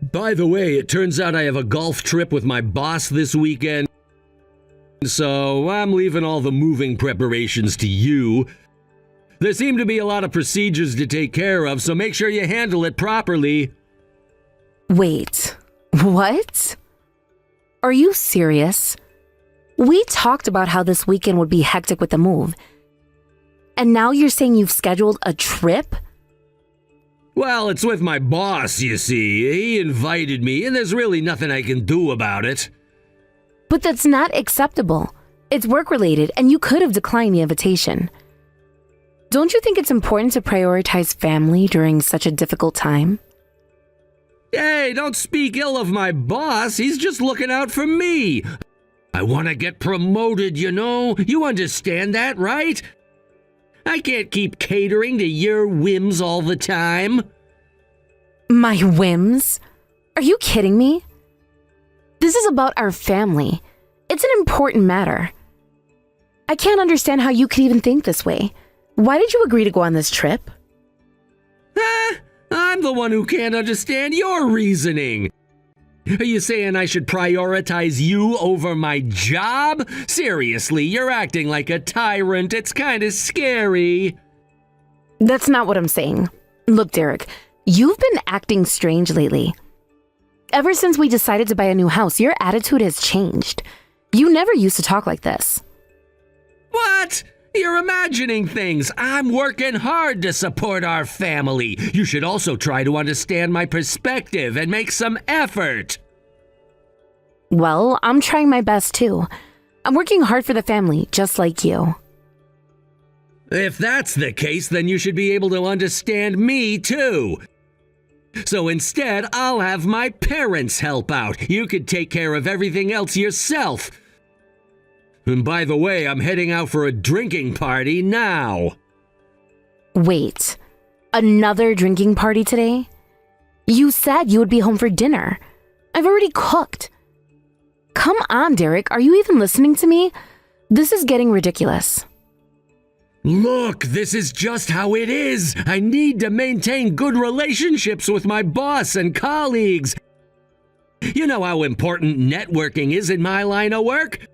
By the way, it turns out I have a golf trip with my boss this weekend, so I'm leaving all the moving preparations to you. There seem to be a lot of procedures to take care of, so make sure you handle it properly. Wait, what? Are you serious? We talked about how this weekend would be hectic with the move. And now you're saying you've scheduled a trip? Well, it's with my boss, you see. He invited me, and there's really nothing I can do about it. But that's not acceptable. It's work-related, and you could have declined the invitation. Don't you think it's important to prioritize family during such a difficult time? Hey, don't speak ill of my boss. He's just looking out for me. I want to get promoted, you know. You understand that, right? I can't keep catering to your whims all the time. My whims? Are you kidding me? This is about our family. It's an important matter. I can't understand how you could even think this way. Why did you agree to go on this trip? I'm the one who can't understand your reasoning. Are you saying I should prioritize you over my job? Seriously, you're acting like a tyrant. It's kind of scary. That's not what I'm saying. Look, Derek, you've been acting strange lately. Ever since we decided to buy a new house, your attitude has changed. You never used to talk like this. What? You're imagining things. I'm working hard to support our family. You should also try to understand my perspective and make some effort. Well, I'm trying my best too. I'm working hard for the family, just like you. If that's the case, then you should be able to understand me too. So instead, I'll have my parents help out. You could take care of everything else yourself. And by the way, I'm heading out for a drinking party now. Wait, another drinking party today? You said you would be home for dinner. I've already cooked. Come on, Derek, are you even listening to me? This is getting ridiculous. Look, this is just how it is. I need to maintain good relationships with my boss and colleagues. You know how important networking is in my line of work?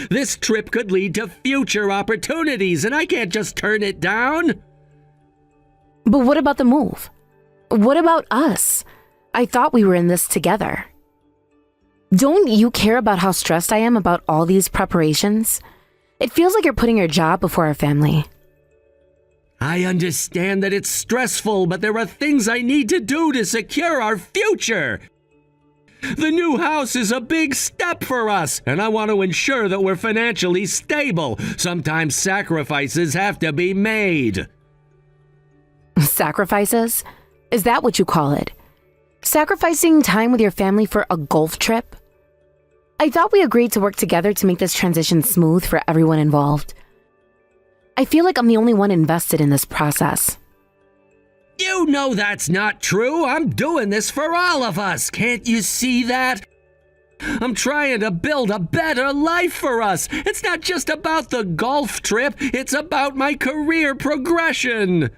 This trip could lead to future opportunities, and I can't just turn it down. But what about the move? What about us? I thought we were in this together. Don't you care about how stressed I am about all these preparations? It feels like you're putting your job before our family. I understand that it's stressful, but there are things I need to do to secure our future. The new house is a big step for us, and I want to ensure that we're financially stable. Sometimes sacrifices have to be made. Sacrifices? Is that what you call it? Sacrificing time with your family for a golf trip? I thought we agreed to work together to make this transition smooth for everyone involved. I feel like I'm the only one invested in this process. You know that's not true. I'm doing this for all of us. Can't you see that? I'm trying to build a better life for us. It's not just about the golf trip. It's about my career progression.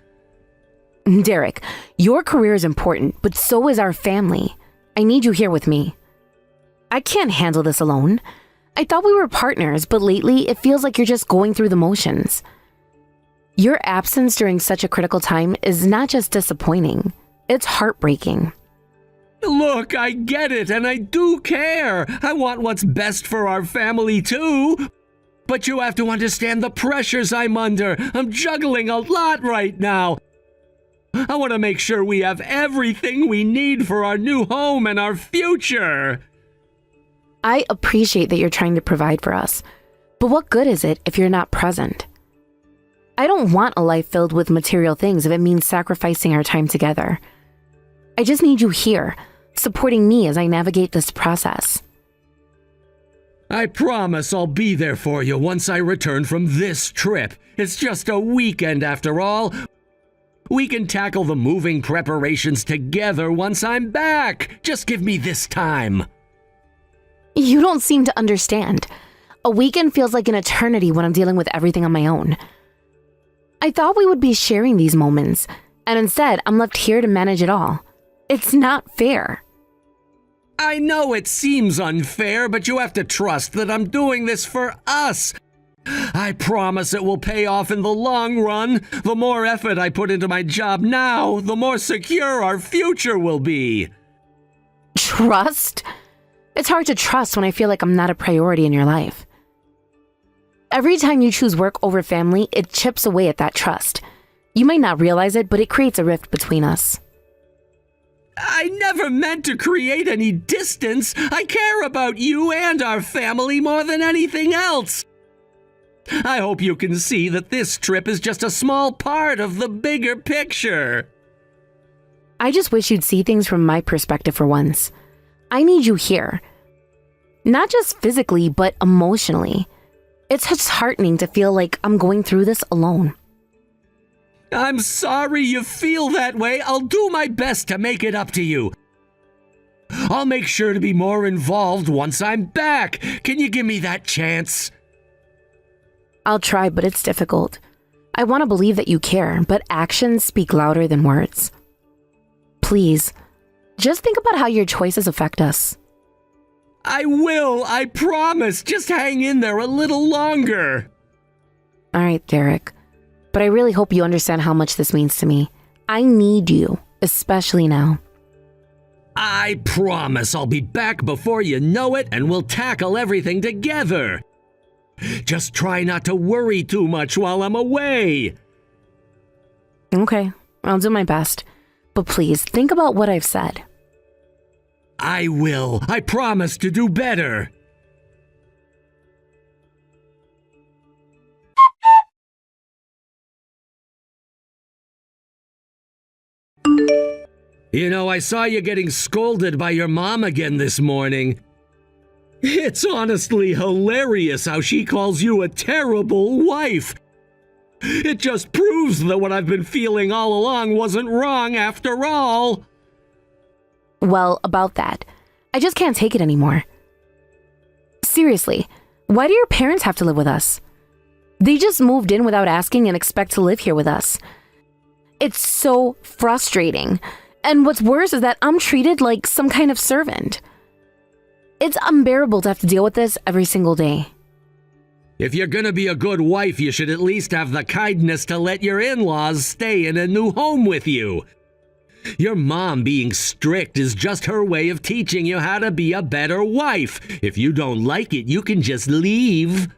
Derek, your career is important, but so is our family. I need you here with me. I can't handle this alone. I thought we were partners, but lately it feels like you're just going through the motions. Your absence during such a critical time is not just disappointing, it's heartbreaking. Look, I get it, and I do care. I want what's best for our family, too. But you have to understand the pressures I'm under. I'm juggling a lot right now. I want to make sure we have everything we need for our new home and our future. I appreciate that you're trying to provide for us, but what good is it if you're not present? I don't want a life filled with material things if it means sacrificing our time together. I just need you here, supporting me as I navigate this process. I promise I'll be there for you once I return from this trip. It's just a weekend after all. We can tackle the moving preparations together once I'm back. Just give me this time. You don't seem to understand. A weekend feels like an eternity when I'm dealing with everything on my own. I thought we would be sharing these moments, and instead I'm left here to manage it all. It's not fair. I know it seems unfair, but you have to trust that I'm doing this for us. I promise it will pay off in the long run. The more effort I put into my job now, the more secure our future will be. Trust? It's hard to trust when I feel like I'm not a priority in your life. Every time you choose work over family, it chips away at that trust. You might not realize it, but it creates a rift between us. I never meant to create any distance. I care about you and our family more than anything else. I hope you can see that this trip is just a small part of the bigger picture. I just wish you'd see things from my perspective for once. I need you here. Not just physically, but emotionally. It's disheartening to feel like I'm going through this alone. I'm sorry you feel that way. I'll do my best to make it up to you. I'll make sure to be more involved once I'm back. Can you give me that chance? I'll try, but it's difficult. I want to believe that you care, but actions speak louder than words. Please, just think about how your choices affect us. I will, I promise. Just hang in there a little longer. All right, Derek. But I really hope you understand how much this means to me. I need you, especially now. I promise I'll be back before you know it, and we'll tackle everything together. Just try not to worry too much while I'm away. Okay, I'll do my best. But please, think about what I've said. I will. I promise to do better. You know, I saw you getting scolded by your mom again this morning. It's honestly hilarious how she calls you a terrible wife. It just proves that what I've been feeling all along wasn't wrong after all. Well, about that, I just can't take it anymore. Seriously, why do your parents have to live with us? They just moved in without asking and expect to live here with us. It's so frustrating. And what's worse is that I'm treated like some kind of servant. It's unbearable to have to deal with this every single day. If you're gonna be a good wife, you should at least have the kindness to let your in-laws stay in a new home with you. Your mom being strict is just her way of teaching you how to be a better wife. If you don't like it, you can just leave.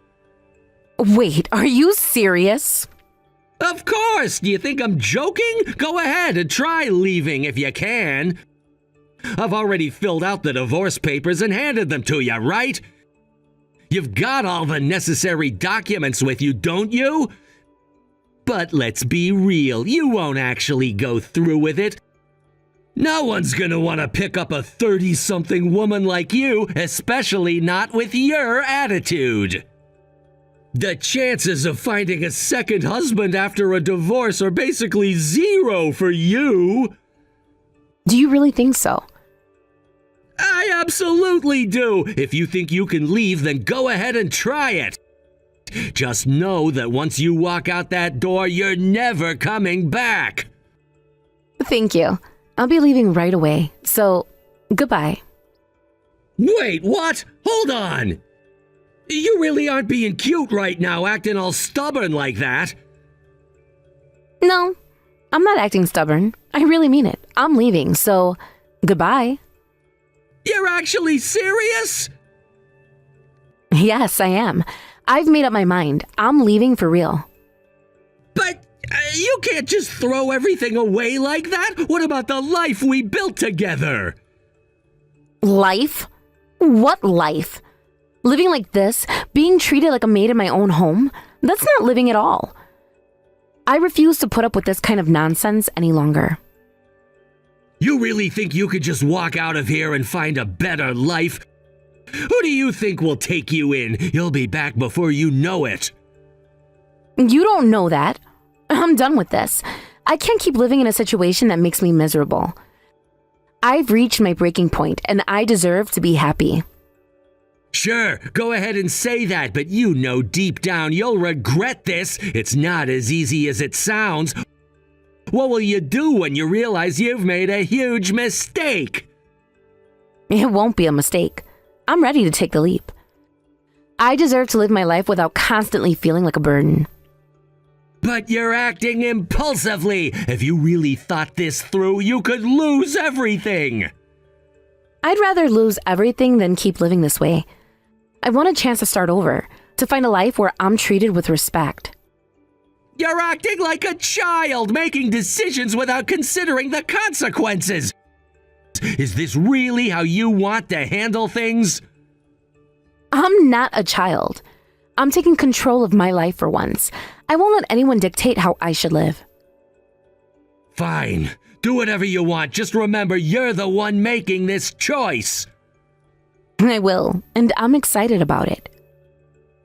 Wait, are you serious? Of course! Do you think I'm joking? Go ahead and try leaving if you can. I've already filled out the divorce papers and handed them to you, right? You've got all the necessary documents with you, don't you? But let's be real, you won't actually go through with it. No one's gonna want to pick up a 30-something woman like you, especially not with your attitude. The chances of finding a second husband after a divorce are basically zero for you. Do you really think so? I absolutely do. If you think you can leave, then go ahead and try it. Just know that once you walk out that door, you're never coming back. Thank you. I'll be leaving right away, so goodbye. Wait, what? Hold on. You really aren't being cute right now, acting all stubborn like that. No, I'm not acting stubborn. I really mean it. I'm leaving, so goodbye. You're actually serious? Yes, I am. I've made up my mind. I'm leaving for real. But you can't just throw everything away like that. What about the life we built together? Life? What life? Living like this, being treated like a maid in my own home? That's not living at all. I refuse to put up with this kind of nonsense any longer. You really think you could just walk out of here and find a better life? Who do you think will take you in? You'll be back before you know it. You don't know that. I'm done with this. I can't keep living in a situation that makes me miserable. I've reached my breaking point, and I deserve to be happy. Sure, go ahead and say that, but you know deep down you'll regret this. It's not as easy as it sounds. What will you do when you realize you've made a huge mistake? It won't be a mistake. I'm ready to take the leap. I deserve to live my life without constantly feeling like a burden. But you're acting impulsively. If you really thought this through, you could lose everything. I'd rather lose everything than keep living this way. I want a chance to start over, to find a life where I'm treated with respect. You're acting like a child, making decisions without considering the consequences. Is this really how you want to handle things? I'm not a child. I'm taking control of my life for once. I won't let anyone dictate how I should live. Fine. Do whatever you want. Just remember, you're the one making this choice. I will, and I'm excited about it.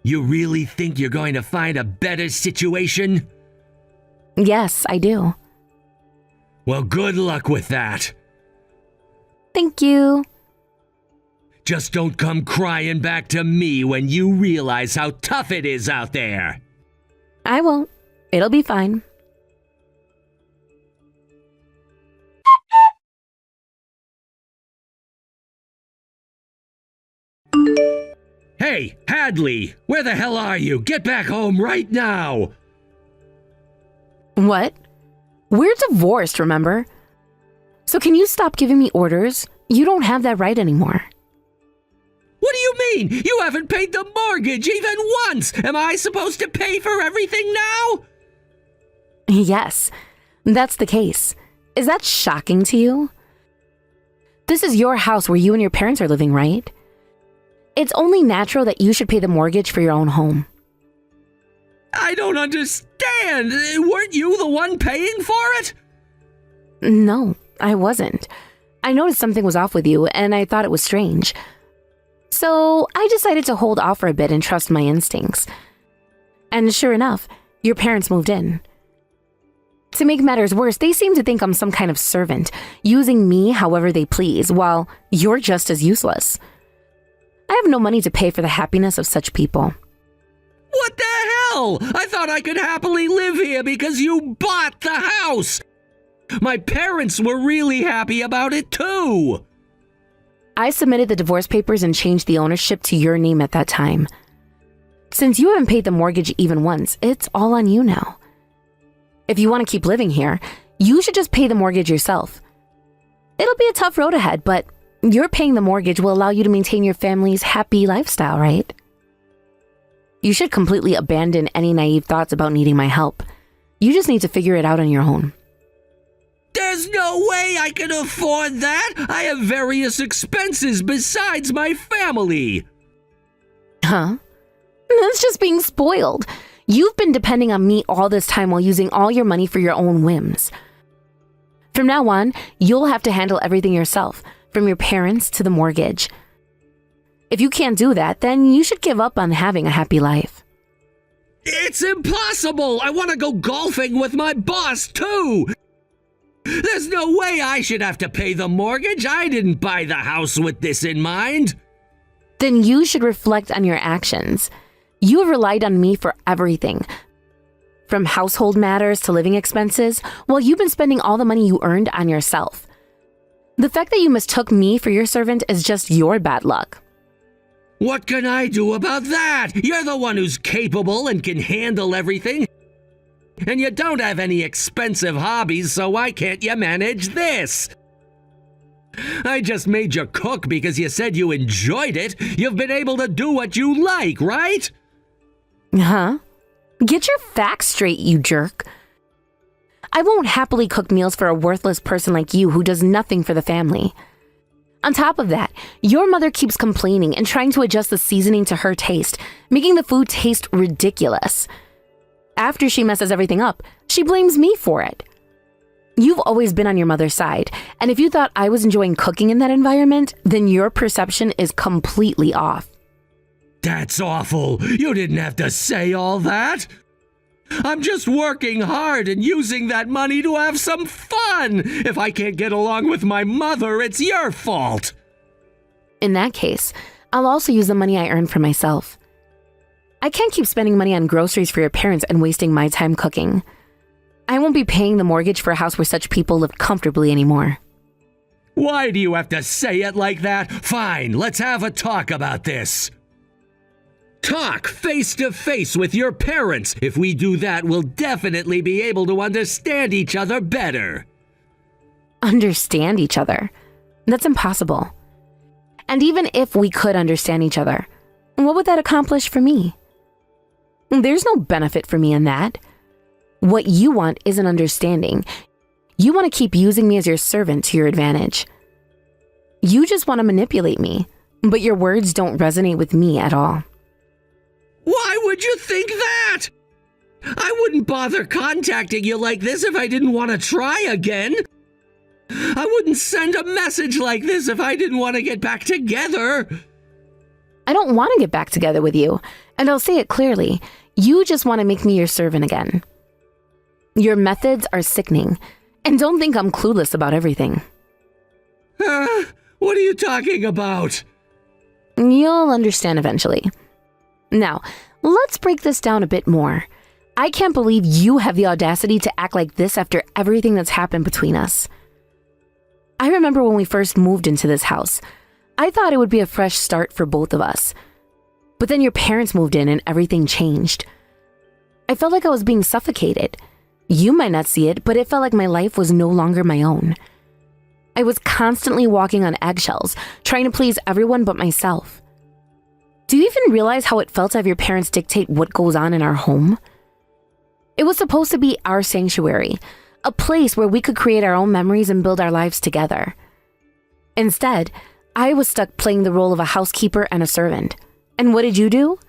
You really think you're going to find a better situation? Yes, I do. Well, good luck with that. Thank you. Just don't come crying back to me when you realize how tough it is out there. I won't. It'll be fine. Hey, Hadley, where the hell are you? Get back home right now. What? We're divorced, remember? So can you stop giving me orders? You don't have that right anymore. What do you mean? You haven't paid the mortgage even once! Am I supposed to pay for everything now? Yes, that's the case. Is that shocking to you? This is your house where you and your parents are living, right? It's only natural that you should pay the mortgage for your own home. I don't understand. Weren't you the one paying for it? No, I wasn't. I noticed something was off with you, and I thought it was strange. So I decided to hold off for a bit and trust my instincts. And sure enough, your parents moved in. To make matters worse, they seem to think I'm some kind of servant, using me however they please, while you're just as useless. I have no money to pay for the happiness of such people. What the hell? I thought I could happily live here because you bought the house. My parents were really happy about it too. I submitted the divorce papers and changed the ownership to your name at that time. Since you haven't paid the mortgage even once, it's all on you now. If you want to keep living here, you should just pay the mortgage yourself. It'll be a tough road ahead, but your paying the mortgage will allow you to maintain your family's happy lifestyle, right? You should completely abandon any naive thoughts about needing my help. You just need to figure it out on your own. There's no way I can afford that. I have various expenses besides my family. Huh? That's just being spoiled. You've been depending on me all this time while using all your money for your own whims. From now on, you'll have to handle everything yourself, from your parents to the mortgage. If you can't do that, then you should give up on having a happy life. It's impossible. I want to go golfing with my boss too. There's no way I should have to pay the mortgage. I didn't buy the house with this in mind. Then you should reflect on your actions. You have relied on me for everything, from household matters to living expenses, while you've been spending all the money you earned on yourself. The fact that you mistook me for your servant is just your bad luck. What can I do about that? You're the one who's capable and can handle everything. And you don't have any expensive hobbies, so why can't you manage this? I just made you cook because you said you enjoyed it. You've been able to do what you like, right? Huh? Get your facts straight, you jerk. I won't happily cook meals for a worthless person like you who does nothing for the family. On top of that, your mother keeps complaining and trying to adjust the seasoning to her taste, making the food taste ridiculous. After she messes everything up, she blames me for it. You've always been on your mother's side, and if you thought I was enjoying cooking in that environment, then your perception is completely off. That's awful. You didn't have to say all that. I'm just working hard and using that money to have some fun. If I can't get along with my mother, it's your fault. In that case, I'll also use the money I earn for myself. I can't keep spending money on groceries for your parents and wasting my time cooking. I won't be paying the mortgage for a house where such people live comfortably anymore. Why do you have to say it like that? Fine, let's have a talk about this. Talk face to face with your parents. If we do that, we'll definitely be able to understand each other better. Understand each other? That's impossible. And even if we could understand each other, what would that accomplish for me? There's no benefit for me in that. What you want is an understanding. You want to keep using me as your servant to your advantage. You just want to manipulate me, but your words don't resonate with me at all. Why would you think that? I wouldn't bother contacting you like this if I didn't want to try again. I wouldn't send a message like this if I didn't want to get back together. I don't want to get back together with you, and I'll say it clearly. You just want to make me your servant again. Your methods are sickening, and don't think I'm clueless about everything. What are you talking about? You'll understand eventually. Now, let's break this down a bit more. I can't believe you have the audacity to act like this after everything that's happened between us. I remember when we first moved into this house, I thought it would be a fresh start for both of us. But then your parents moved in and everything changed. I felt like I was being suffocated. You might not see it, but it felt like my life was no longer my own. I was constantly walking on eggshells, trying to please everyone but myself. Do you even realize how it felt to have your parents dictate what goes on in our home? It was supposed to be our sanctuary, a place where we could create our own memories and build our lives together. Instead, I was stuck playing the role of a housekeeper and a servant. And what did you do?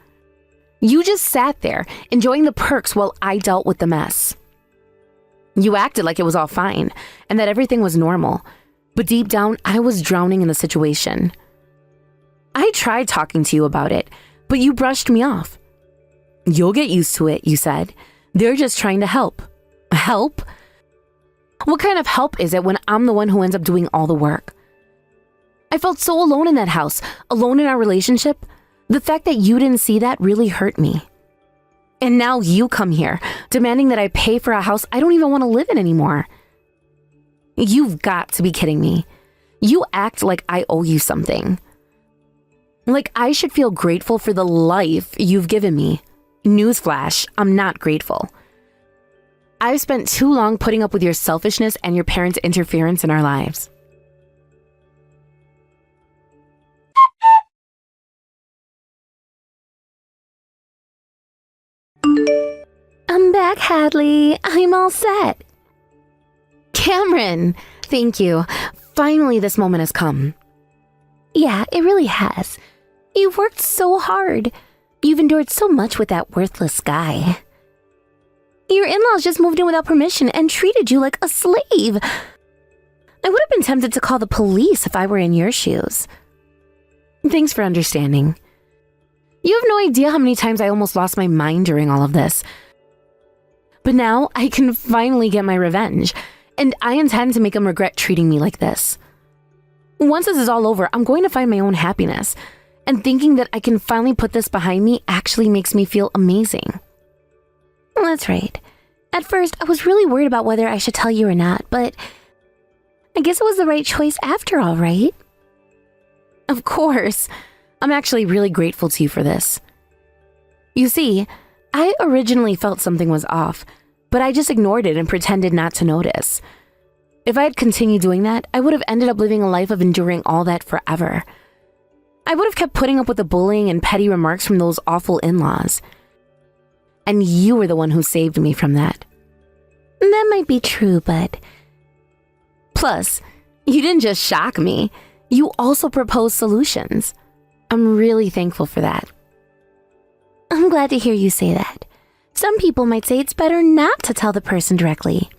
You just sat there, enjoying the perks while I dealt with the mess. You acted like it was all fine, and that everything was normal. But deep down, I was drowning in the situation. I tried talking to you about it, but you brushed me off. You'll get used to it, you said. They're just trying to help. Help? What kind of help is it when I'm the one who ends up doing all the work? I felt so alone in that house, alone in our relationship. The fact that you didn't see that really hurt me. And now you come here, demanding that I pay for a house I don't even want to live in anymore. You've got to be kidding me. You act like I owe you something. Like I should feel grateful for the life you've given me. Newsflash, I'm not grateful. I've spent too long putting up with your selfishness and your parents' interference in our lives. I'm back, Hadley. I'm all set. Cameron, thank you. Finally, this moment has come. Yeah, it really has. You've worked so hard. You've endured so much with that worthless guy. Your in-laws just moved in without permission and treated you like a slave. I would have been tempted to call the police if I were in your shoes. Thanks for understanding. You have no idea how many times I almost lost my mind during all of this. But now I can finally get my revenge, and I intend to make him regret treating me like this. Once this is all over, I'm going to find my own happiness, and thinking that I can finally put this behind me actually makes me feel amazing. That's right. At first, I was really worried about whether I should tell you or not, but I guess it was the right choice after all, right? Of course. I'm actually really grateful to you for this. You see, I originally felt something was off, but I just ignored it and pretended not to notice. If I had continued doing that, I would have ended up living a life of enduring all that forever. I would have kept putting up with the bullying and petty remarks from those awful in-laws. And you were the one who saved me from that. That might be true, but... Plus, you didn't just shock me. You also proposed solutions. I'm really thankful for that. I'm glad to hear you say that. Some people might say it's better not to tell the person directly.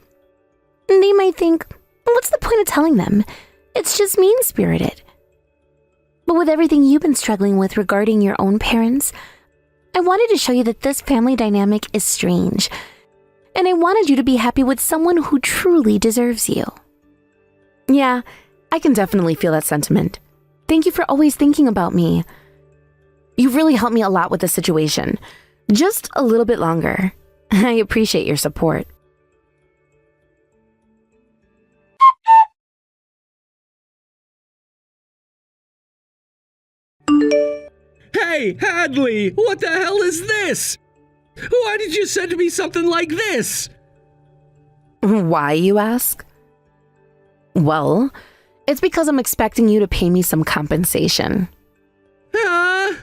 They might think, what's the point of telling them? It's just mean-spirited. But with everything you've been struggling with regarding your own parents, I wanted to show you that this family dynamic is strange, and I wanted you to be happy with someone who truly deserves you. Yeah, I can definitely feel that sentiment. Thank you for always thinking about me. You've really helped me a lot with the situation. Just a little bit longer. I appreciate your support. Hey, Hadley, what the hell is this? Why did you send me something like this? Why, you ask? Well, it's because I'm expecting you to pay me some compensation. Huh?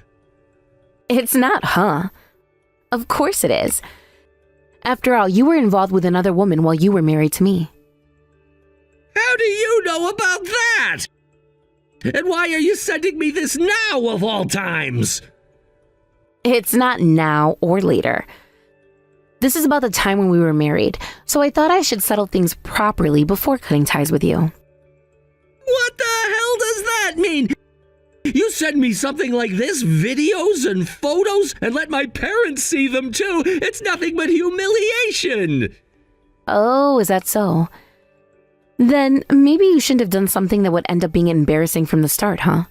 It's not, huh? Of course it is. After all, you were involved with another woman while you were married to me. How do you know about that? And why are you sending me this now of all times? It's not now or later. This is about the time when we were married, so I thought I should settle things properly before cutting ties with you. What the hell does that mean? You send me something like this, videos and photos, and let my parents see them too. It's nothing but humiliation. Oh, is that so? Then maybe you shouldn't have done something that would end up being embarrassing from the start, huh?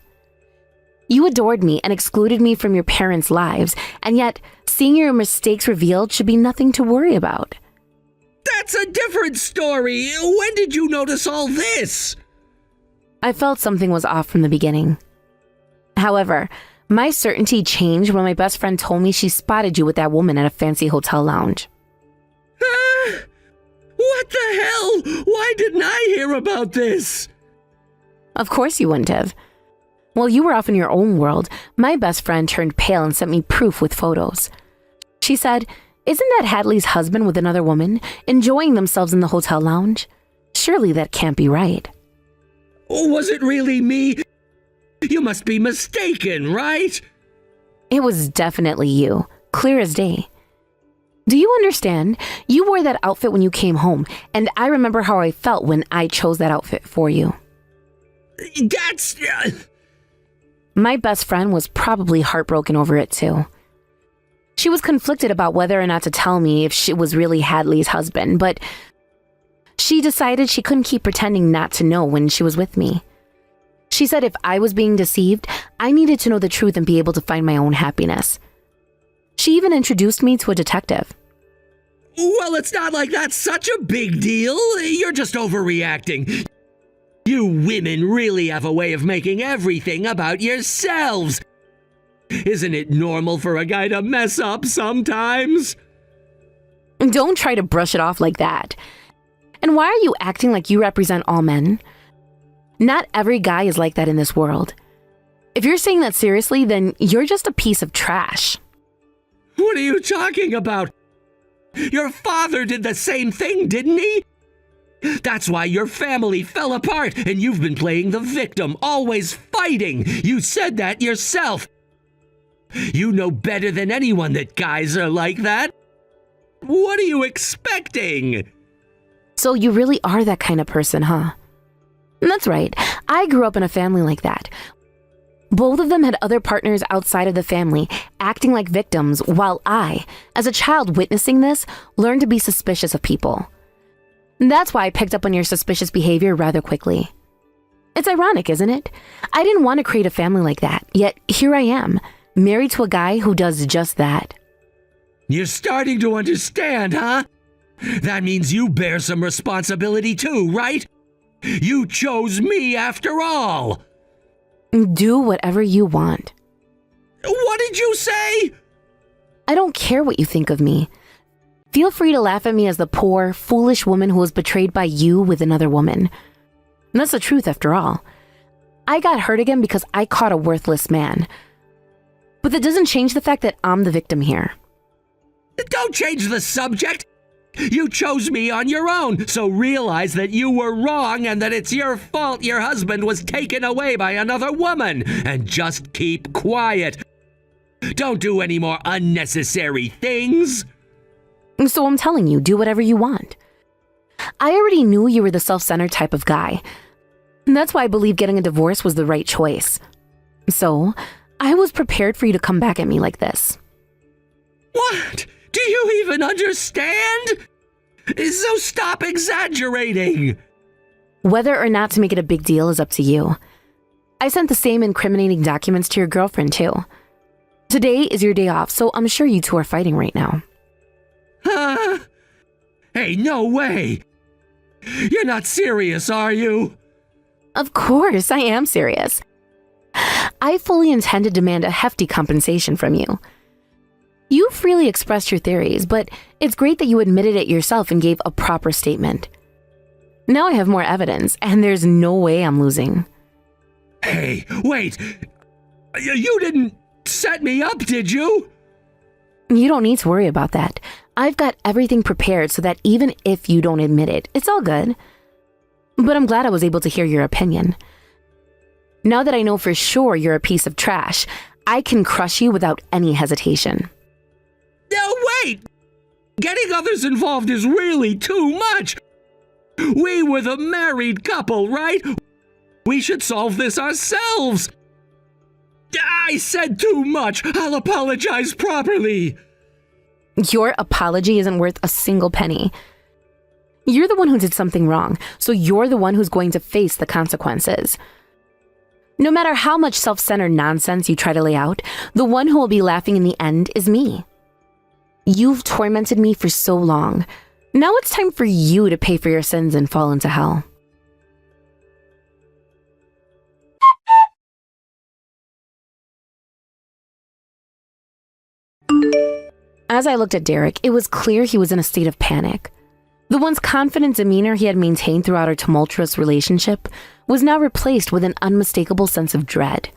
You adored me and excluded me from your parents' lives, and yet seeing your mistakes revealed should be nothing to worry about. That's a different story. When did you notice all this? I felt something was off from the beginning. However, my certainty changed when my best friend told me she spotted you with that woman at a fancy hotel lounge. What the hell? Why didn't I hear about this? Of course you wouldn't have. While you were off in your own world, my best friend turned pale and sent me proof with photos. She said, "Isn't that Hadley's husband with another woman, enjoying themselves in the hotel lounge? Surely that can't be right." Was it really me? You must be mistaken, right? It was definitely you, clear as day. Do you understand? You wore that outfit when you came home, and I remember how I felt when I chose that outfit for you. That's... My best friend was probably heartbroken over it too. She was conflicted about whether or not to tell me if she was really Hadley's husband, but she decided she couldn't keep pretending not to know when she was with me. She said if I was being deceived, I needed to know the truth and be able to find my own happiness. She even introduced me to a detective. Well, it's not like that's such a big deal. You're just overreacting. You women really have a way of making everything about yourselves. Isn't it normal for a guy to mess up sometimes? Don't try to brush it off like that. And why are you acting like you represent all men? Not every guy is like that in this world. If you're saying that seriously, then you're just a piece of trash. What are you talking about? Your father did the same thing, didn't he? That's why your family fell apart and you've been playing the victim, always fighting. You said that yourself. You know better than anyone that guys are like that. What are you expecting? So you really are that kind of person, huh? That's right. I grew up in a family like that. Both of them had other partners outside of the family, acting like victims, while I, as a child witnessing this, learned to be suspicious of people. That's why I picked up on your suspicious behavior rather quickly. It's ironic, isn't it? I didn't want to create a family like that, yet here I am, married to a guy who does just that. You're starting to understand, huh? That means you bear some responsibility too, right? You chose me after all. Do whatever you want. What did you say? I don't care what you think of me. Feel free to laugh at me as the poor, foolish woman who was betrayed by you with another woman. And that's the truth after all. I got hurt again because I caught a worthless man. But that doesn't change the fact that I'm the victim here. Don't change the subject. You chose me on your own, so realize that you were wrong and that it's your fault your husband was taken away by another woman. And just keep quiet. Don't do any more unnecessary things. So I'm telling you, do whatever you want. I already knew you were the self-centered type of guy. And that's why I believe getting a divorce was the right choice. So I was prepared for you to come back at me like this. What? Do you even understand? So stop exaggerating. Whether or not to make it a big deal is up to you. I sent the same incriminating documents to your girlfriend too. Today is your day off, so I'm sure you two are fighting right now. Huh? Hey, no way. You're not serious, are you? Of course, I am serious. I fully intend to demand a hefty compensation from you. You freely expressed your theories, but it's great that you admitted it yourself and gave a proper statement. Now I have more evidence, and there's no way I'm losing. Hey, wait! You didn't set me up, did you? You don't need to worry about that. I've got everything prepared so that even if you don't admit it, it's all good. But I'm glad I was able to hear your opinion. Now that I know for sure you're a piece of trash, I can crush you without any hesitation. No, wait! Getting others involved is really too much! We were the married couple, right? We should solve this ourselves! I said too much! I'll apologize properly! Your apology isn't worth a single penny. You're the one who did something wrong, so you're the one who's going to face the consequences. No matter how much self-centered nonsense you try to lay out, the one who will be laughing in the end is me. You've tormented me for so long. Now it's time for you to pay for your sins and fall into hell. As I looked at Derek, it was clear he was in a state of panic. The once confident demeanor he had maintained throughout our tumultuous relationship was now replaced with an unmistakable sense of dread.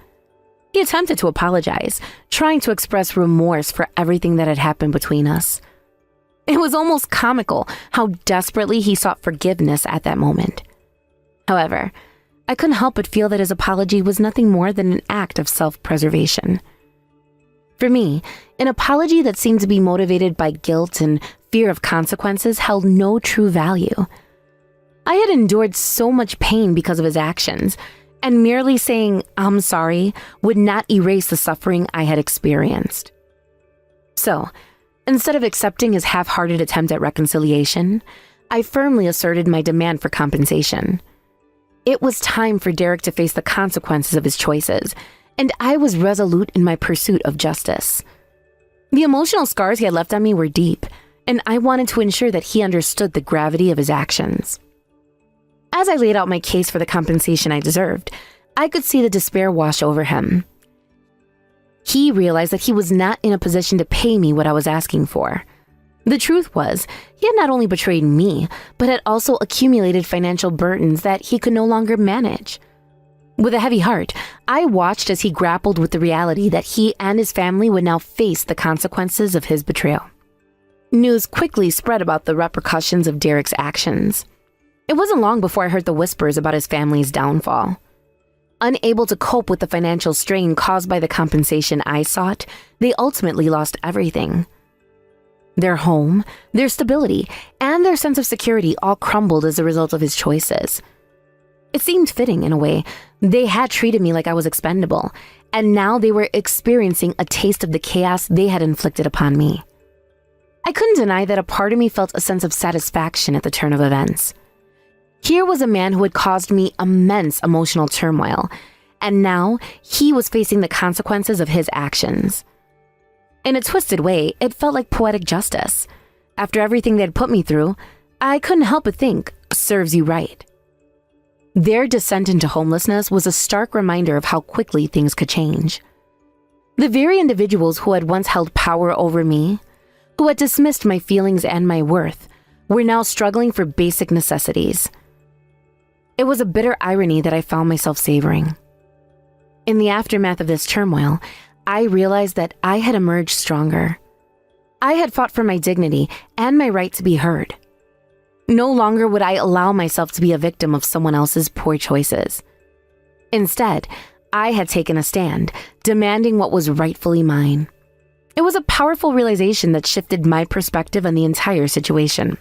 He attempted to apologize, trying to express remorse for everything that had happened between us. It was almost comical how desperately he sought forgiveness at that moment. However, I couldn't help but feel that his apology was nothing more than an act of self-preservation. For me, an apology that seemed to be motivated by guilt and fear of consequences held no true value. I had endured so much pain because of his actions, and merely saying, "I'm sorry," would not erase the suffering I had experienced. So, instead of accepting his half-hearted attempt at reconciliation, I firmly asserted my demand for compensation. It was time for Derek to face the consequences of his choices, and I was resolute in my pursuit of justice. The emotional scars he had left on me were deep, and I wanted to ensure that he understood the gravity of his actions. As I laid out my case for the compensation I deserved, I could see the despair wash over him. He realized that he was not in a position to pay me what I was asking for. The truth was, he had not only betrayed me, but had also accumulated financial burdens that he could no longer manage. With a heavy heart, I watched as he grappled with the reality that he and his family would now face the consequences of his betrayal. News quickly spread about the repercussions of Derek's actions. It wasn't long before I heard the whispers about his family's downfall. Unable to cope with the financial strain caused by the compensation I sought, they ultimately lost everything. Their home, their stability, and their sense of security all crumbled as a result of his choices. It seemed fitting in a way. They had treated me like I was expendable, and now they were experiencing a taste of the chaos they had inflicted upon me. I couldn't deny that a part of me felt a sense of satisfaction at the turn of events. Here was a man who had caused me immense emotional turmoil, and now he was facing the consequences of his actions. In a twisted way, it felt like poetic justice. After everything they had put me through, I couldn't help but think, serves you right. Their descent into homelessness was a stark reminder of how quickly things could change. The very individuals who had once held power over me, who had dismissed my feelings and my worth, were now struggling for basic necessities. It was a bitter irony that I found myself savoring. In the aftermath of this turmoil, I realized that I had emerged stronger. I had fought for my dignity and my right to be heard. No longer would I allow myself to be a victim of someone else's poor choices. Instead, I had taken a stand, demanding what was rightfully mine. It was a powerful realization that shifted my perspective on the entire situation.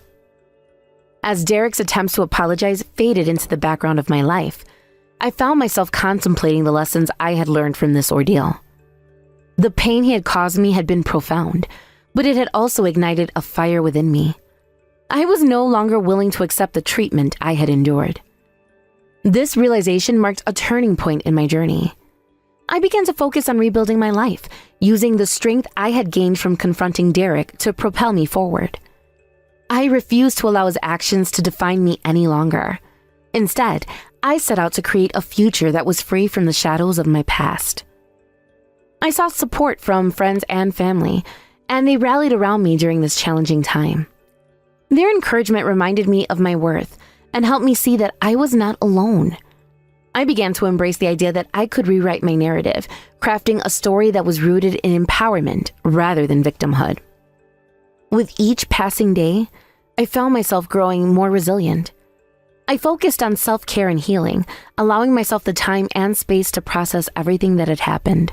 As Derek's attempts to apologize faded into the background of my life, I found myself contemplating the lessons I had learned from this ordeal. The pain he had caused me had been profound, but it had also ignited a fire within me. I was no longer willing to accept the treatment I had endured. This realization marked a turning point in my journey. I began to focus on rebuilding my life, using the strength I had gained from confronting Derek to propel me forward. I refused to allow his actions to define me any longer. Instead, I set out to create a future that was free from the shadows of my past. I saw support from friends and family, and they rallied around me during this challenging time. Their encouragement reminded me of my worth and helped me see that I was not alone. I began to embrace the idea that I could rewrite my narrative, crafting a story that was rooted in empowerment rather than victimhood. With each passing day, I found myself growing more resilient. I focused on self-care and healing, allowing myself the time and space to process everything that had happened.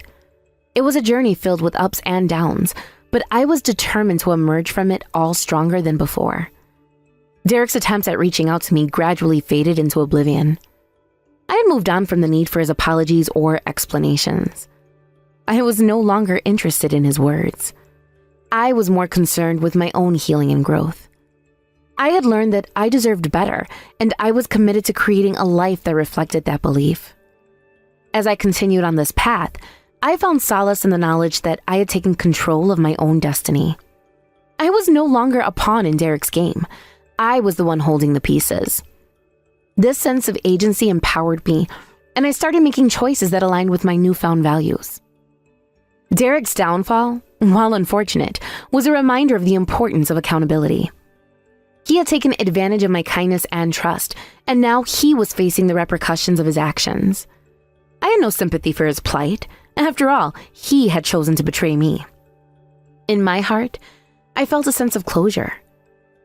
It was a journey filled with ups and downs, but I was determined to emerge from it all stronger than before. Derek's attempts at reaching out to me gradually faded into oblivion. I had moved on from the need for his apologies or explanations. I was no longer interested in his words. I was more concerned with my own healing and growth. I had learned that I deserved better, and I was committed to creating a life that reflected that belief. As I continued on this path, I found solace in the knowledge that I had taken control of my own destiny. I was no longer a pawn in Derek's game. I was the one holding the pieces. This sense of agency empowered me, and I started making choices that aligned with my newfound values. Derek's downfall, while unfortunate, was a reminder of the importance of accountability. He had taken advantage of my kindness and trust, and now he was facing the repercussions of his actions. I had no sympathy for his plight. After all, he had chosen to betray me. In my heart, I felt a sense of closure.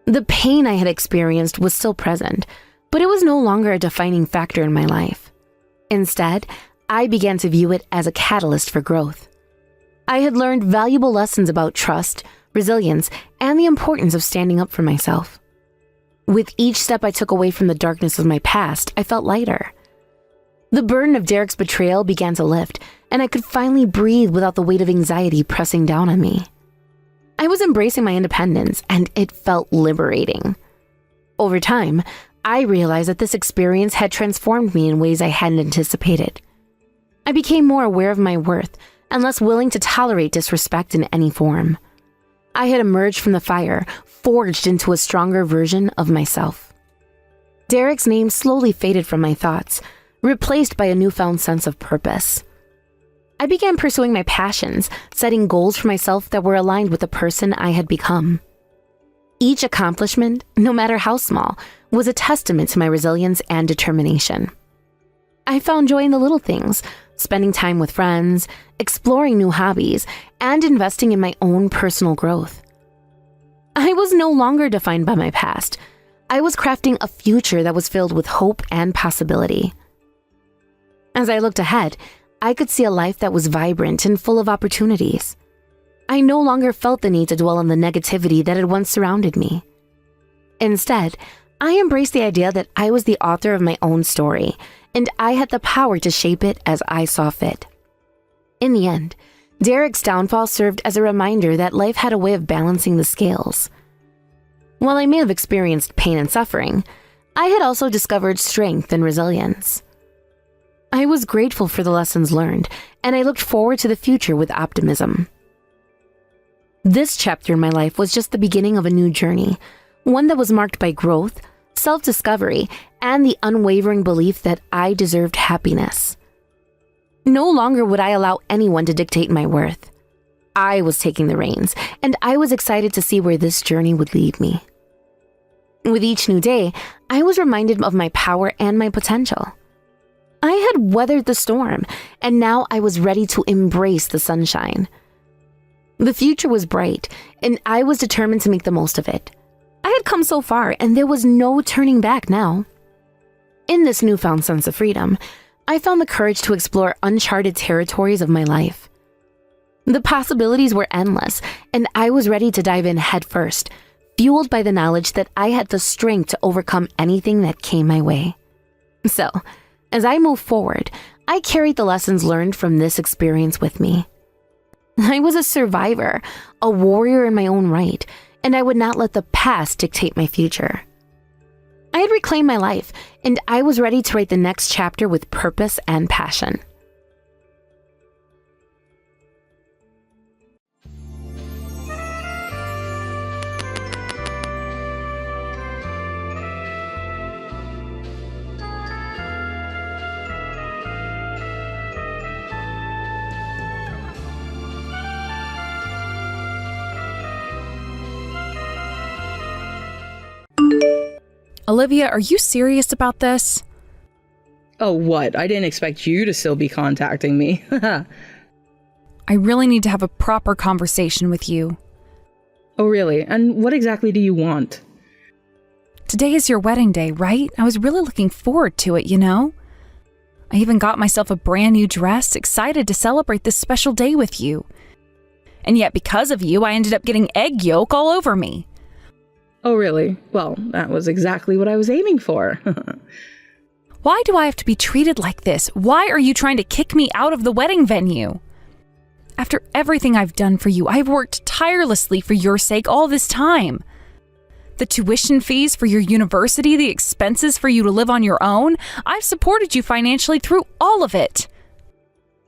The pain I had experienced was still present, but it was no longer a defining factor in my life. Instead, I began to view it as a catalyst for growth. I had learned valuable lessons about trust, resilience, and the importance of standing up for myself. With each step I took away from the darkness of my past, I felt lighter. The burden of Derek's betrayal began to lift, and I could finally breathe without the weight of anxiety pressing down on me. I was embracing my independence, and it felt liberating. Over time, I realized that this experience had transformed me in ways I hadn't anticipated. I became more aware of my worth and less willing to tolerate disrespect in any form. I had emerged from the fire, forged into a stronger version of myself. Derek's name slowly faded from my thoughts, replaced by a newfound sense of purpose. I began pursuing my passions, setting goals for myself that were aligned with the person I had become. Each accomplishment, no matter how small, was a testament to my resilience and determination. I found joy in the little things, spending time with friends, exploring new hobbies, and investing in my own personal growth. I was no longer defined by my past. I was crafting a future that was filled with hope and possibility. As I looked ahead, I could see a life that was vibrant and full of opportunities. I no longer felt the need to dwell on the negativity that had once surrounded me. Instead, I embraced the idea that I was the author of my own story, and I had the power to shape it as I saw fit. In the end, Derek's downfall served as a reminder that life had a way of balancing the scales. While I may have experienced pain and suffering, I had also discovered strength and resilience. I was grateful for the lessons learned, and I looked forward to the future with optimism. This chapter in my life was just the beginning of a new journey, one that was marked by growth, self-discovery, and the unwavering belief that I deserved happiness. No longer would I allow anyone to dictate my worth. I was taking the reins, and I was excited to see where this journey would lead me. With each new day, I was reminded of my power and my potential. I had weathered the storm, and now I was ready to embrace the sunshine. The future was bright, and I was determined to make the most of it. I had come so far, and there was no turning back now. In this newfound sense of freedom, I found the courage to explore uncharted territories of my life. The possibilities were endless, and I was ready to dive in headfirst, fueled by the knowledge that I had the strength to overcome anything that came my way. So, as I moved forward, I carried the lessons learned from this experience with me. I was a survivor, a warrior in my own right, and I would not let the past dictate my future. I had reclaimed my life, and I was ready to write the next chapter with purpose and passion. Olivia, are you serious about this? Oh, what? I didn't expect you to still be contacting me. I really need to have a proper conversation with you. Oh, really? And what exactly do you want? Today is your wedding day, right? I was really looking forward to it, you know? I even got myself a brand new dress, excited to celebrate this special day with you. And yet, because of you, I ended up getting egg yolk all over me. Oh, really? Well, that was exactly what I was aiming for. Why do I have to be treated like this? Why are you trying to kick me out of the wedding venue? After everything I've done for you, I've worked tirelessly for your sake all this time. The tuition fees for your university, the expenses for you to live on your own, I've supported you financially through all of it.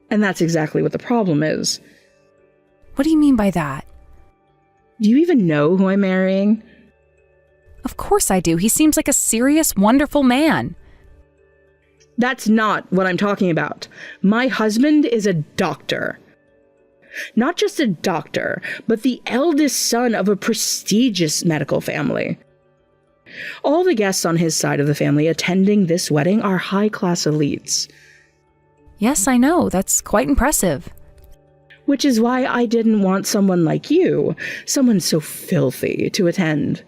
And that's exactly what the problem is. What do you mean by that? Do you even know who I'm marrying? Of course I do. He seems like a serious, wonderful man. That's not what I'm talking about. My husband is a doctor. Not just a doctor, but the eldest son of a prestigious medical family. All the guests on his side of the family attending this wedding are high-class elites. Yes, I know. That's quite impressive. Which is why I didn't want someone like you, someone so filthy, to attend.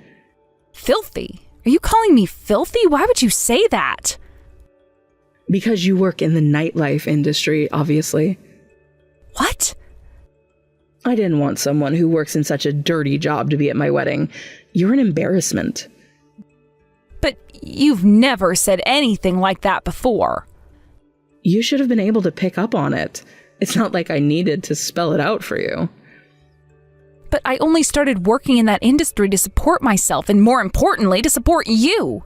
Filthy? Are you calling me filthy? Why would you say that? Because you work in the nightlife industry, obviously. What? I didn't want someone who works in such a dirty job to be at my wedding. You're an embarrassment. But you've never said anything like that before. You should have been able to pick up on it. It's not like I needed to spell it out for you. But I only started working in that industry to support myself and, more importantly, to support you.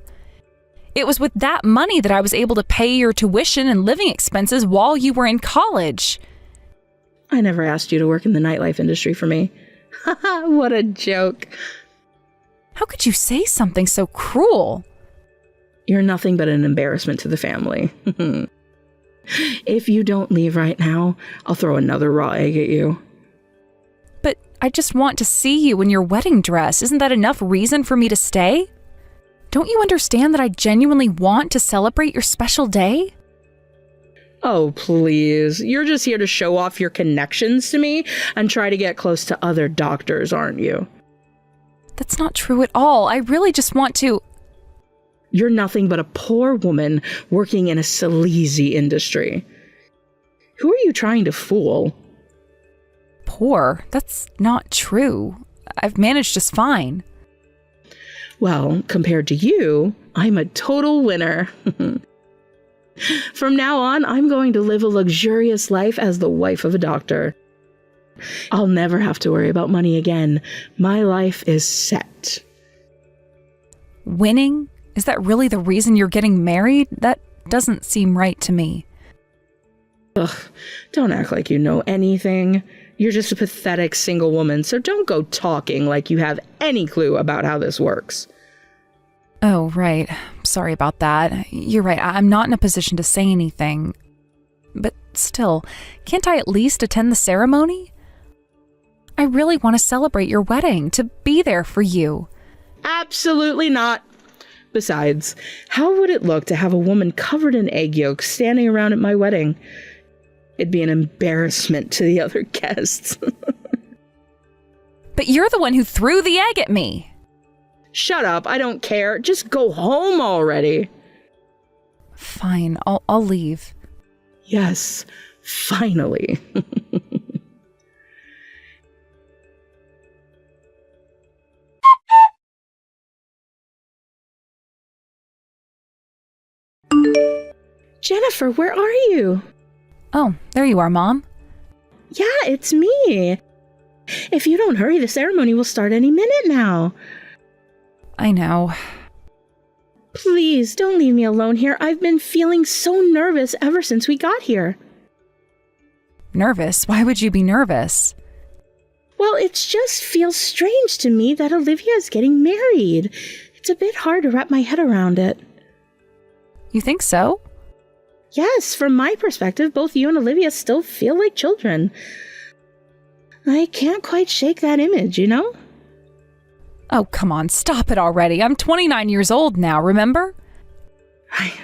It was with that money that I was able to pay your tuition and living expenses while you were in college. I never asked you to work in the nightlife industry for me. Haha, what a joke. How could you say something so cruel? You're nothing but an embarrassment to the family. If you don't leave right now, I'll throw another raw egg at you. But I just want to see you in your wedding dress. Isn't that enough reason for me to stay? Don't you understand that I genuinely want to celebrate your special day? Oh, please. You're just here to show off your connections to me and try to get close to other doctors, aren't you? That's not true at all. I really just want to... You're nothing but a poor woman working in a sleazy industry. Who are you trying to fool? Poor? That's not true. I've managed just fine. Well, compared to you, I'm a total winner. From now on, I'm going to live a luxurious life as the wife of a doctor. I'll never have to worry about money again. My life is set. Winning? Is that really the reason you're getting married? That doesn't seem right to me. Ugh, don't act like you know anything. You're just a pathetic single woman, so don't go talking like you have any clue about how this works. Oh, right. Sorry about that. You're right. I'm not in a position to say anything. But still, can't I at least attend the ceremony? I really want to celebrate your wedding, to be there for you. Absolutely not. Besides, how would it look to have a woman covered in egg yolks standing around at my wedding? It'd be an embarrassment to the other guests. But you're the one who threw the egg at me. Shut up, I don't care. Just go home already. Fine, I'll leave. Yes, finally. Jennifer, where are you? Oh, there you are, Mom. Yeah, it's me. If you don't hurry, the ceremony will start any minute now. I know. Please, don't leave me alone here. I've been feeling so nervous ever since we got here. Nervous? Why would you be nervous? Well, it just feels strange to me that Olivia is getting married. It's a bit hard to wrap my head around it. You think so? Yes, from my perspective, both you and Olivia still feel like children. I can't quite shake that image, you know? Oh, come on, stop it already. I'm 29 years old now, remember?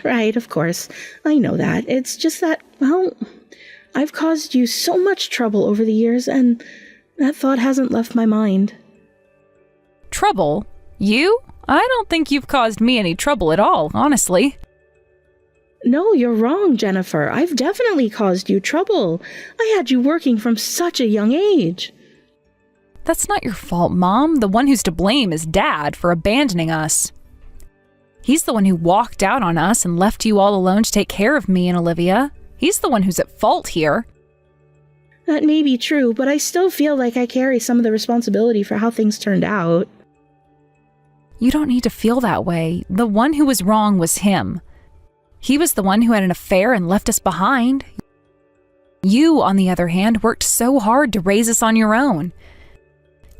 Right, of course. I know that. It's just that, well, I've caused you so much trouble over the years, and that thought hasn't left my mind. Trouble? You? I don't think you've caused me any trouble at all, honestly. No, you're wrong, Jennifer. I've definitely caused you trouble. I had you working from such a young age. That's not your fault, Mom. The one who's to blame is Dad for abandoning us. He's the one who walked out on us and left you all alone to take care of me and Olivia. He's the one who's at fault here. That may be true, but I still feel like I carry some of the responsibility for how things turned out. You don't need to feel that way. The one who was wrong was him. He was the one who had an affair and left us behind. You, on the other hand, worked so hard to raise us on your own.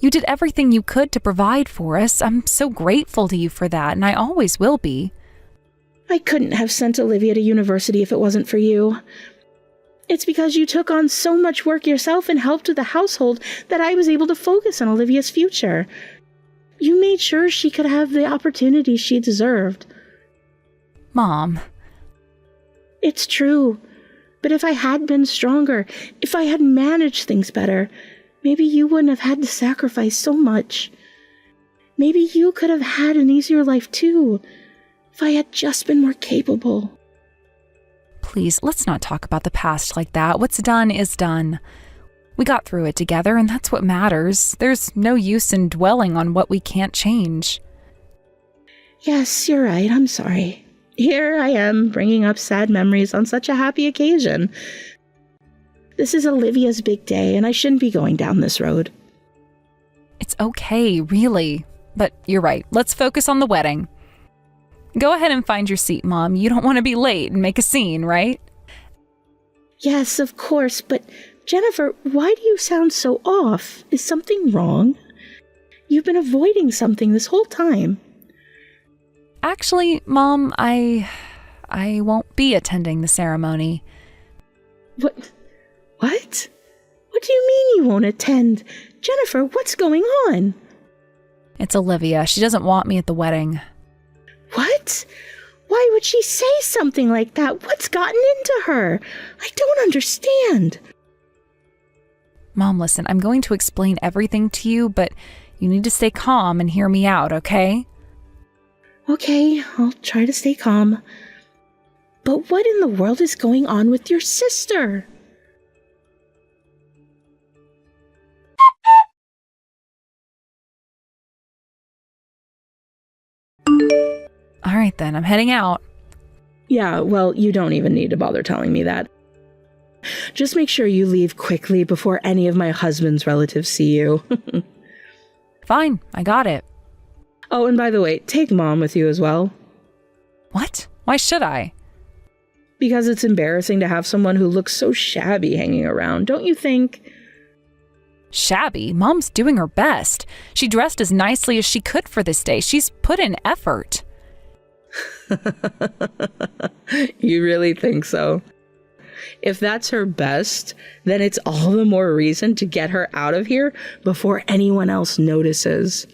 You did everything you could to provide for us. I'm so grateful to you for that, and I always will be. I couldn't have sent Olivia to university if it wasn't for you. It's because you took on so much work yourself and helped with the household that I was able to focus on Olivia's future. You made sure she could have the opportunities she deserved. Mom. It's true. But if I had been stronger, if I had managed things better, maybe you wouldn't have had to sacrifice so much. Maybe you could have had an easier life too, if I had just been more capable. Please, let's not talk about the past like that. What's done is done. We got through it together, and that's what matters. There's no use in dwelling on what we can't change. Yes, you're right. I'm sorry. Here I am, bringing up sad memories on such a happy occasion. This is Olivia's big day, and I shouldn't be going down this road. It's okay, really. But you're right. Let's focus on the wedding. Go ahead and find your seat, Mom. You don't want to be late and make a scene, right? Yes, of course, but Jennifer, why do you sound so off? Is something wrong? You've been avoiding something this whole time. Actually, Mom, I won't be attending the ceremony. What? What do you mean you won't attend? Jennifer, what's going on? It's Olivia. She doesn't want me at the wedding. What? Why would she say something like that? What's gotten into her? I don't understand. Mom, listen, I'm going to explain everything to you, but you need to stay calm and hear me out, okay? Okay, I'll try to stay calm. But what in the world is going on with your sister? All right, then. I'm heading out. Yeah, well, you don't even need to bother telling me that. Just make sure you leave quickly before any of my husband's relatives see you. Fine, I got it. Oh, and by the way, take Mom with you as well. What? Why should I? Because it's embarrassing to have someone who looks so shabby hanging around, don't you think? Shabby? Mom's doing her best. She dressed as nicely as she could for this day. She's put in effort. You really think so? If that's her best, then it's all the more reason to get her out of here before anyone else notices.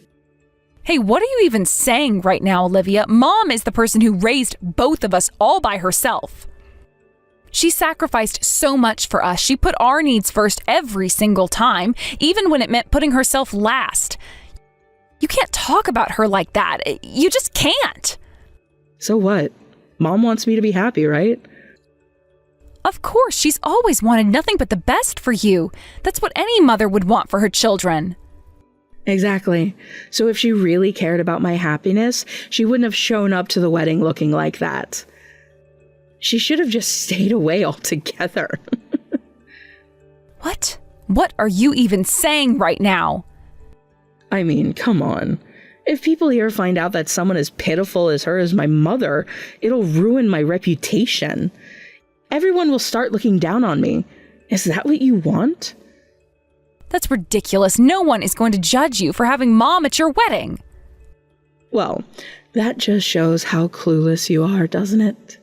Hey, what are you even saying right now, Olivia? Mom is the person who raised both of us all by herself. She sacrificed so much for us. She put our needs first every single time, even when it meant putting herself last. You can't talk about her like that. You just can't. So what? Mom wants me to be happy, right? Of course, she's always wanted nothing but the best for you. That's what any mother would want for her children. Exactly. So if she really cared about my happiness, she wouldn't have shown up to the wedding looking like that. She should have just stayed away altogether. What? What are you even saying right now? I mean, come on. If people here find out that someone as pitiful as her is my mother, it'll ruin my reputation. Everyone will start looking down on me. Is that what you want? That's ridiculous. No one is going to judge you for having Mom at your wedding. Well, that just shows how clueless you are, doesn't it?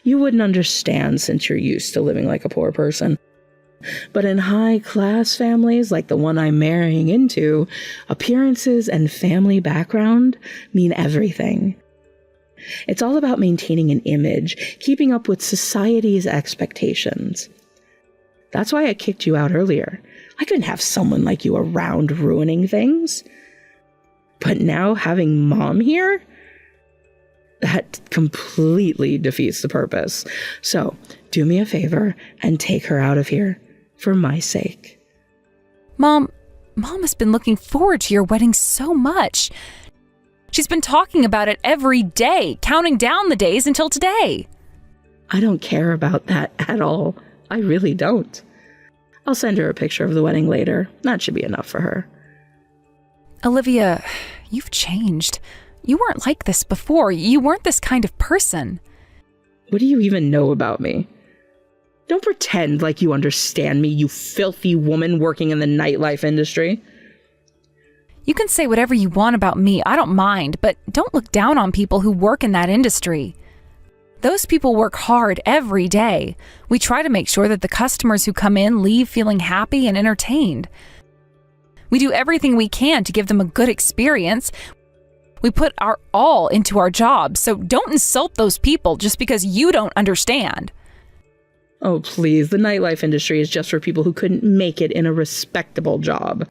You wouldn't understand since you're used to living like a poor person. But in high-class families like the one I'm marrying into, appearances and family background mean everything. It's all about maintaining an image, keeping up with society's expectations. That's why I kicked you out earlier. I couldn't have someone like you around ruining things. But now having Mom here, that completely defeats the purpose. So do me a favor and take her out of here for my sake. Mom has been looking forward to your wedding so much. She's been talking about it every day, counting down the days until today. I don't care about that at all. I really don't. I'll send her a picture of the wedding later. That should be enough for her. Olivia, you've changed. You weren't like this before. You weren't this kind of person. What do you even know about me? Don't pretend like you understand me, you filthy woman working in the nightlife industry. You can say whatever you want about me, I don't mind, but don't look down on people who work in that industry. Those people work hard every day. We try to make sure that the customers who come in leave feeling happy and entertained. We do everything we can to give them a good experience. We put our all into our jobs, so don't insult those people just because you don't understand. Oh, please, the nightlife industry is just for people who couldn't make it in a respectable job.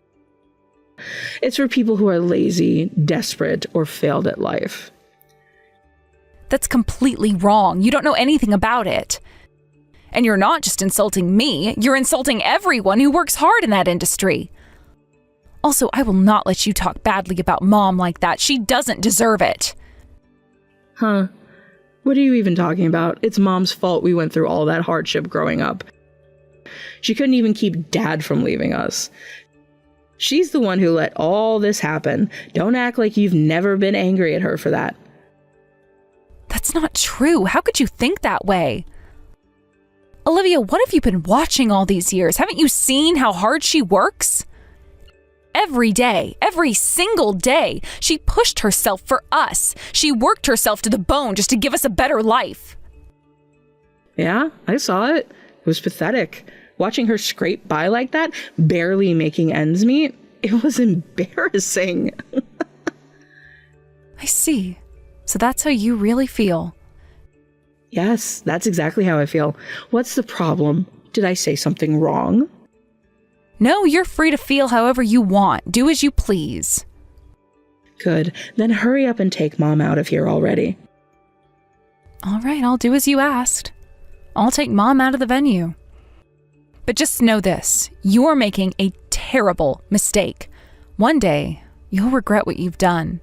It's for people who are lazy, desperate, or failed at life. That's completely wrong. You don't know anything about it. And you're not just insulting me, you're insulting everyone who works hard in that industry. Also, I will not let you talk badly about Mom like that. She doesn't deserve it. Huh? What are you even talking about? It's Mom's fault we went through all that hardship growing up. She couldn't even keep Dad from leaving us. She's the one who let all this happen. Don't act like you've never been angry at her for that. That's not true. How could you think that way? Olivia, what have you been watching all these years? Haven't you seen how hard she works? Every day, every single day, she pushed herself for us. She worked herself to the bone just to give us a better life. Yeah, I saw it. It was pathetic. Watching her scrape by like that, barely making ends meet, it was embarrassing. I see. So that's how you really feel. Yes, that's exactly how I feel. What's the problem? Did I say something wrong? No, you're free to feel however you want. Do as you please. Good. Then hurry up and take Mom out of here already. All right, I'll do as you asked. I'll take Mom out of the venue. But just know this, you're making a terrible mistake. One day, you'll regret what you've done.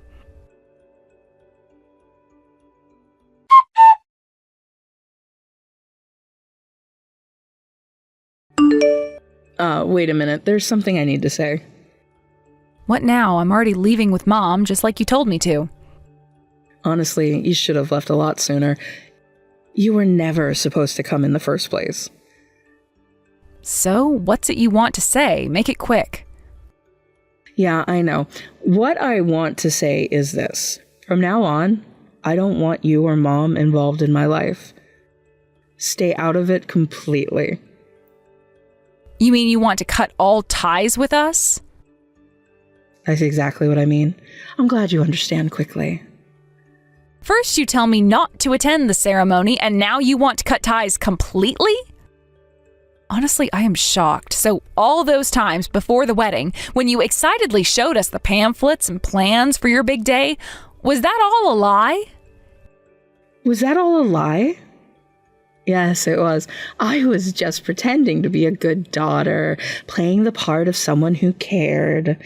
Wait a minute. There's something I need to say. What now? I'm already leaving with Mom, just like you told me to. Honestly, you should have left a lot sooner. You were never supposed to come in the first place. So, what's it you want to say? Make it quick. Yeah, I know. What I want to say is this. From now on, I don't want you or Mom involved in my life. Stay out of it completely. You mean you want to cut all ties with us? That's exactly what I mean. I'm glad you understand quickly. First you tell me not to attend the ceremony, and now you want to cut ties completely? Honestly, I am shocked. So all those times before the wedding, when you excitedly showed us the pamphlets and plans for your big day, was that all a lie? Was that all a lie? Yes, it was. I was just pretending to be a good daughter, playing the part of someone who cared.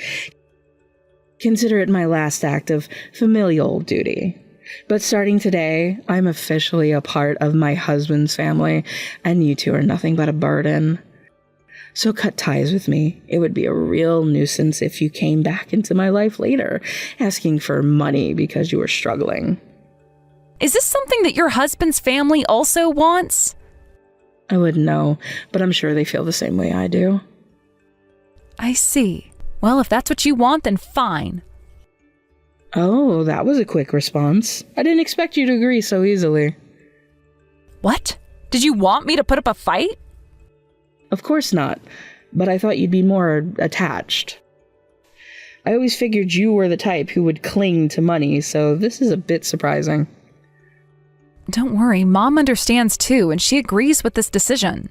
Consider it my last act of familial duty. But starting today, I'm officially a part of my husband's family, and you two are nothing but a burden. So cut ties with me. It would be a real nuisance if you came back into my life later, asking for money because you were struggling. Is this something that your husband's family also wants? I wouldn't know, but I'm sure they feel the same way I do. I see. Well, if that's what you want, then fine. Oh, that was a quick response. I didn't expect you to agree so easily. What? Did you want me to put up a fight? Of course not, but I thought you'd be more attached. I always figured you were the type who would cling to money, so this is a bit surprising. Don't worry, Mom understands too, and she agrees with this decision.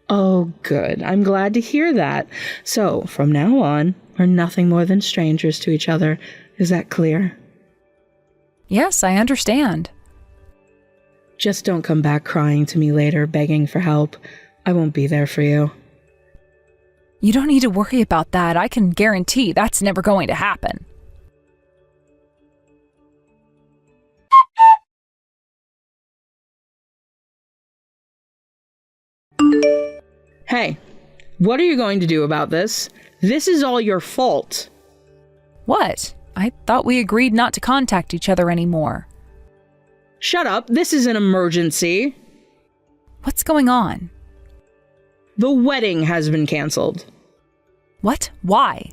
Oh, good. I'm glad to hear that. So, from now on, we're nothing more than strangers to each other. Is that clear? Yes, I understand. Just don't come back crying to me later, begging for help. I won't be there for you. You don't need to worry about that. I can guarantee that's never going to happen. Hey, what are you going to do about this? This is all your fault. What? I thought we agreed not to contact each other anymore. Shut up. This is an emergency. What's going on? The wedding has been canceled. What? Why?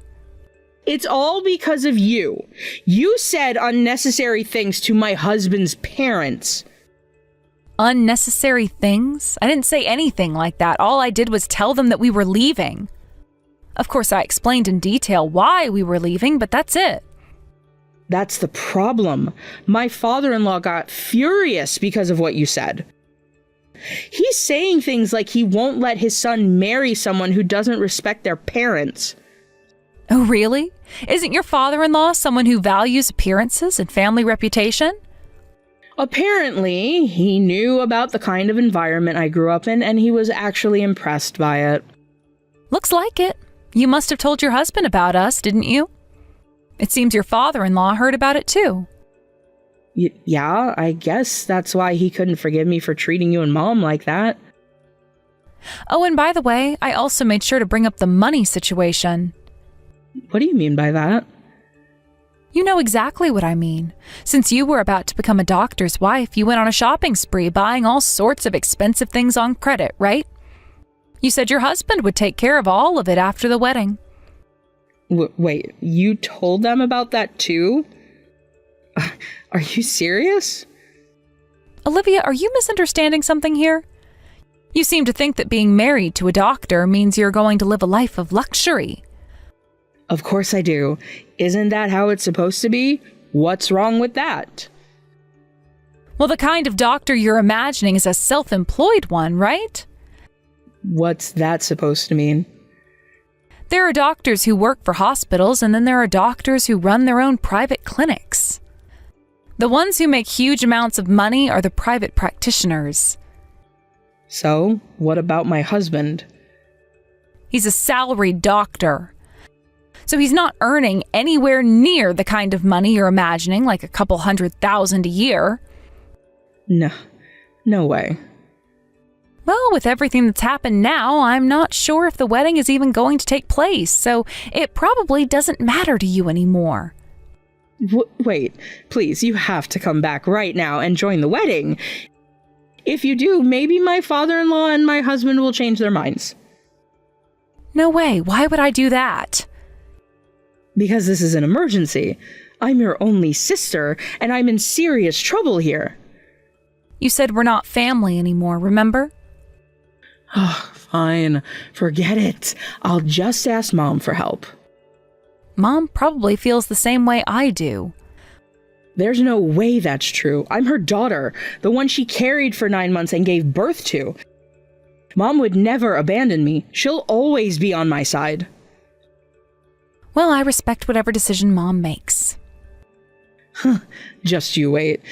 It's all because of you. You said unnecessary things to my husband's parents. Unnecessary things? I didn't say anything like that. All I did was tell them that we were leaving. Of course, I explained in detail why we were leaving, but that's it. That's the problem. My father-in-law got furious because of what you said. He's saying things like he won't let his son marry someone who doesn't respect their parents. Oh, really? Isn't your father-in-law someone who values appearances and family reputation? Apparently, he knew about the kind of environment I grew up in, and he was actually impressed by it. Looks like it. You must have told your husband about us, didn't you? It seems your father-in-law heard about it too. Yeah, I guess that's why he couldn't forgive me for treating you and Mom like that. Oh, and by the way, I also made sure to bring up the money situation. What do you mean by that? You know exactly what I mean. Since you were about to become a doctor's wife, you went on a shopping spree buying all sorts of expensive things on credit, right? You said your husband would take care of all of it after the wedding. Wait, you told them about that too? Are you serious? Olivia, are you misunderstanding something here? You seem to think that being married to a doctor means you're going to live a life of luxury. Of course I do. Isn't that how it's supposed to be? What's wrong with that? Well, the kind of doctor you're imagining is a self-employed one, right? What's that supposed to mean? There are doctors who work for hospitals, and then there are doctors who run their own private clinics. The ones who make huge amounts of money are the private practitioners. So, what about my husband? He's a salaried doctor. So he's not earning anywhere near the kind of money you're imagining, like a couple $100,000 a year. No way. Well, with everything that's happened now, I'm not sure if the wedding is even going to take place, so it probably doesn't matter to you anymore. Wait, please, you have to come back right now and join the wedding. If you do, maybe my father-in-law and my husband will change their minds. No way. Why would I do that? Because this is an emergency. I'm your only sister, and I'm in serious trouble here. You said we're not family anymore, remember? Oh, fine. Forget it. I'll just ask Mom for help. Mom probably feels the same way I do. There's no way that's true. I'm her daughter, the one she carried for 9 months and gave birth to. Mom would never abandon me. She'll always be on my side. Well, I respect whatever decision Mom makes. Just you wait.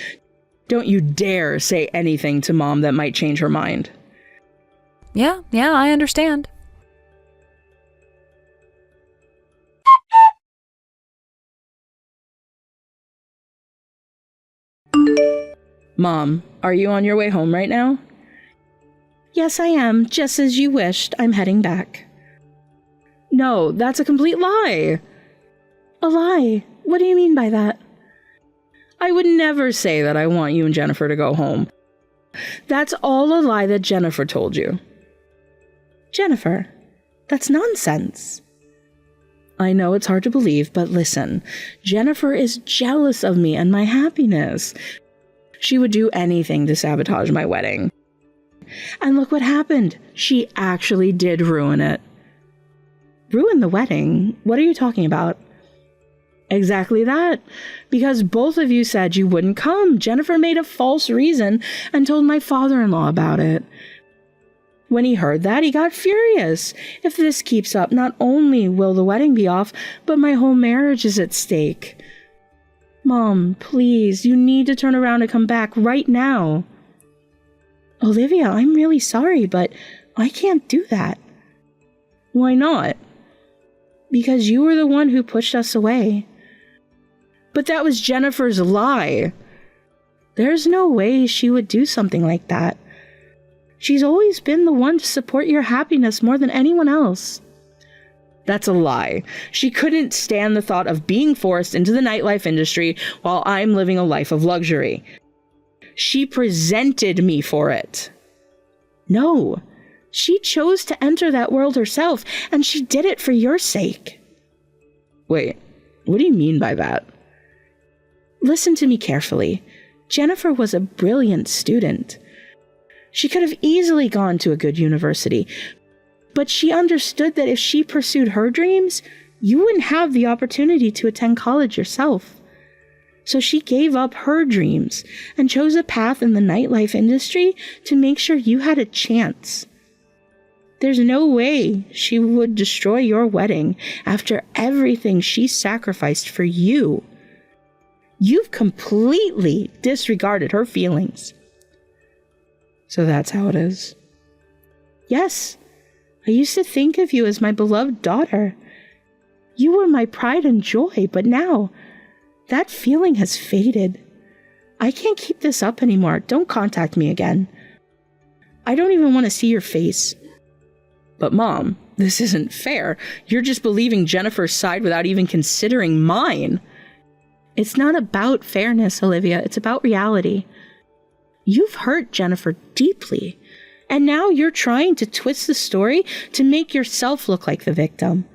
Don't you dare say anything to Mom that might change her mind. Yeah, I understand. Mom, are you on your way home right now? Yes, I am. Just as you wished. I'm heading back. No, that's a complete lie. A lie? What do you mean by that? I would never say that I want you and Jennifer to go home. That's all a lie that Jennifer told you. Jennifer, that's nonsense. I know it's hard to believe, but listen, Jennifer is jealous of me and my happiness. She would do anything to sabotage my wedding. And look what happened. She actually did ruin it. Ruin the wedding? What are you talking about? Exactly that. Because both of you said you wouldn't come. Jennifer made a false reason and told my father-in-law about it. When he heard that, he got furious. If this keeps up, not only will the wedding be off, but my whole marriage is at stake. Mom, please, you need to turn around and come back right now. Olivia, I'm really sorry, but I can't do that. Why not? Because you were the one who pushed us away. But that was Jennifer's lie. There's no way she would do something like that. She's always been the one to support your happiness more than anyone else. That's a lie. She couldn't stand the thought of being forced into the nightlife industry while I'm living a life of luxury. She presented me for it. No, she chose to enter that world herself, and she did it for your sake. Wait, what do you mean by that? Listen to me carefully. Jennifer was a brilliant student. She could have easily gone to a good university, but she understood that if she pursued her dreams, you wouldn't have the opportunity to attend college yourself. So she gave up her dreams and chose a path in the nightlife industry to make sure you had a chance. There's no way she would destroy your wedding after everything she sacrificed for you. You've completely disregarded her feelings. So that's how it is. Yes, I used to think of you as my beloved daughter. You were my pride and joy, but now that feeling has faded. I can't keep this up anymore. Don't contact me again. I don't even want to see your face. But Mom, this isn't fair. You're just believing Jennifer's side without even considering mine. It's not about fairness, Olivia. It's about reality. You've hurt Jennifer deeply, and now you're trying to twist the story to make yourself look like the victim.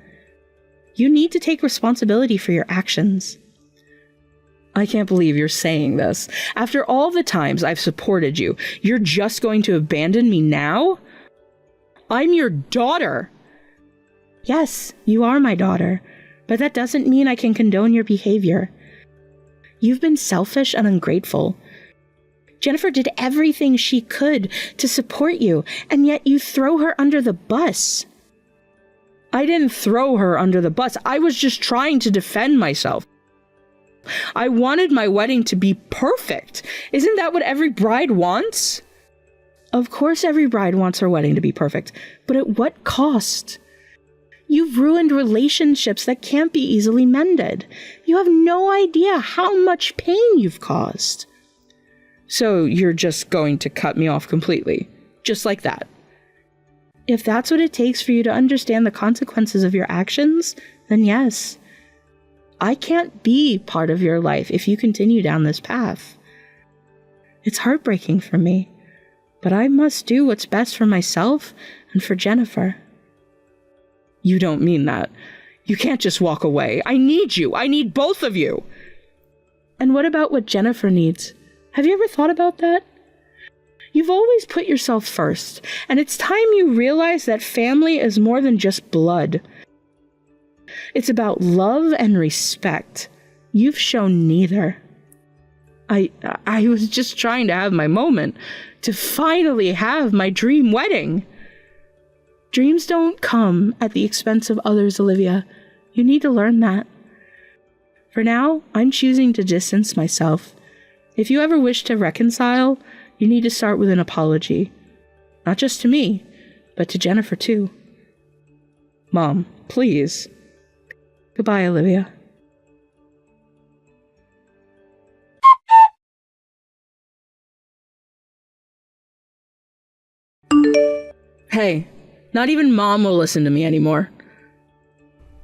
You need to take responsibility for your actions. I can't believe you're saying this. After all the times I've supported you, you're just going to abandon me now? I'm your daughter. Yes, you are my daughter, but that doesn't mean I can condone your behavior. You've been selfish and ungrateful. Jennifer did everything she could to support you, and yet you throw her under the bus. I didn't throw her under the bus. I was just trying to defend myself. I wanted my wedding to be perfect. Isn't that what every bride wants? Of course every bride wants her wedding to be perfect, but at what cost? You've ruined relationships that can't be easily mended. You have no idea how much pain you've caused. So you're just going to cut me off completely, just like that. If that's what it takes for you to understand the consequences of your actions, then yes. I can't be part of your life if you continue down this path. It's heartbreaking for me, but I must do what's best for myself and for Jennifer. You don't mean that. You can't just walk away. I need you. I need both of you. And what about what Jennifer needs? Have you ever thought about that? You've always put yourself first, and it's time you realize that family is more than just blood. It's about love and respect. You've shown neither. I was just trying to have my moment, to finally have my dream wedding. Dreams don't come at the expense of others, Olivia. You need to learn that. For now, I'm choosing to distance myself. If you ever wish to reconcile, you need to start with an apology. Not just to me, but to Jennifer too. Mom, please. Goodbye, Olivia. Hey, not even Mom will listen to me anymore.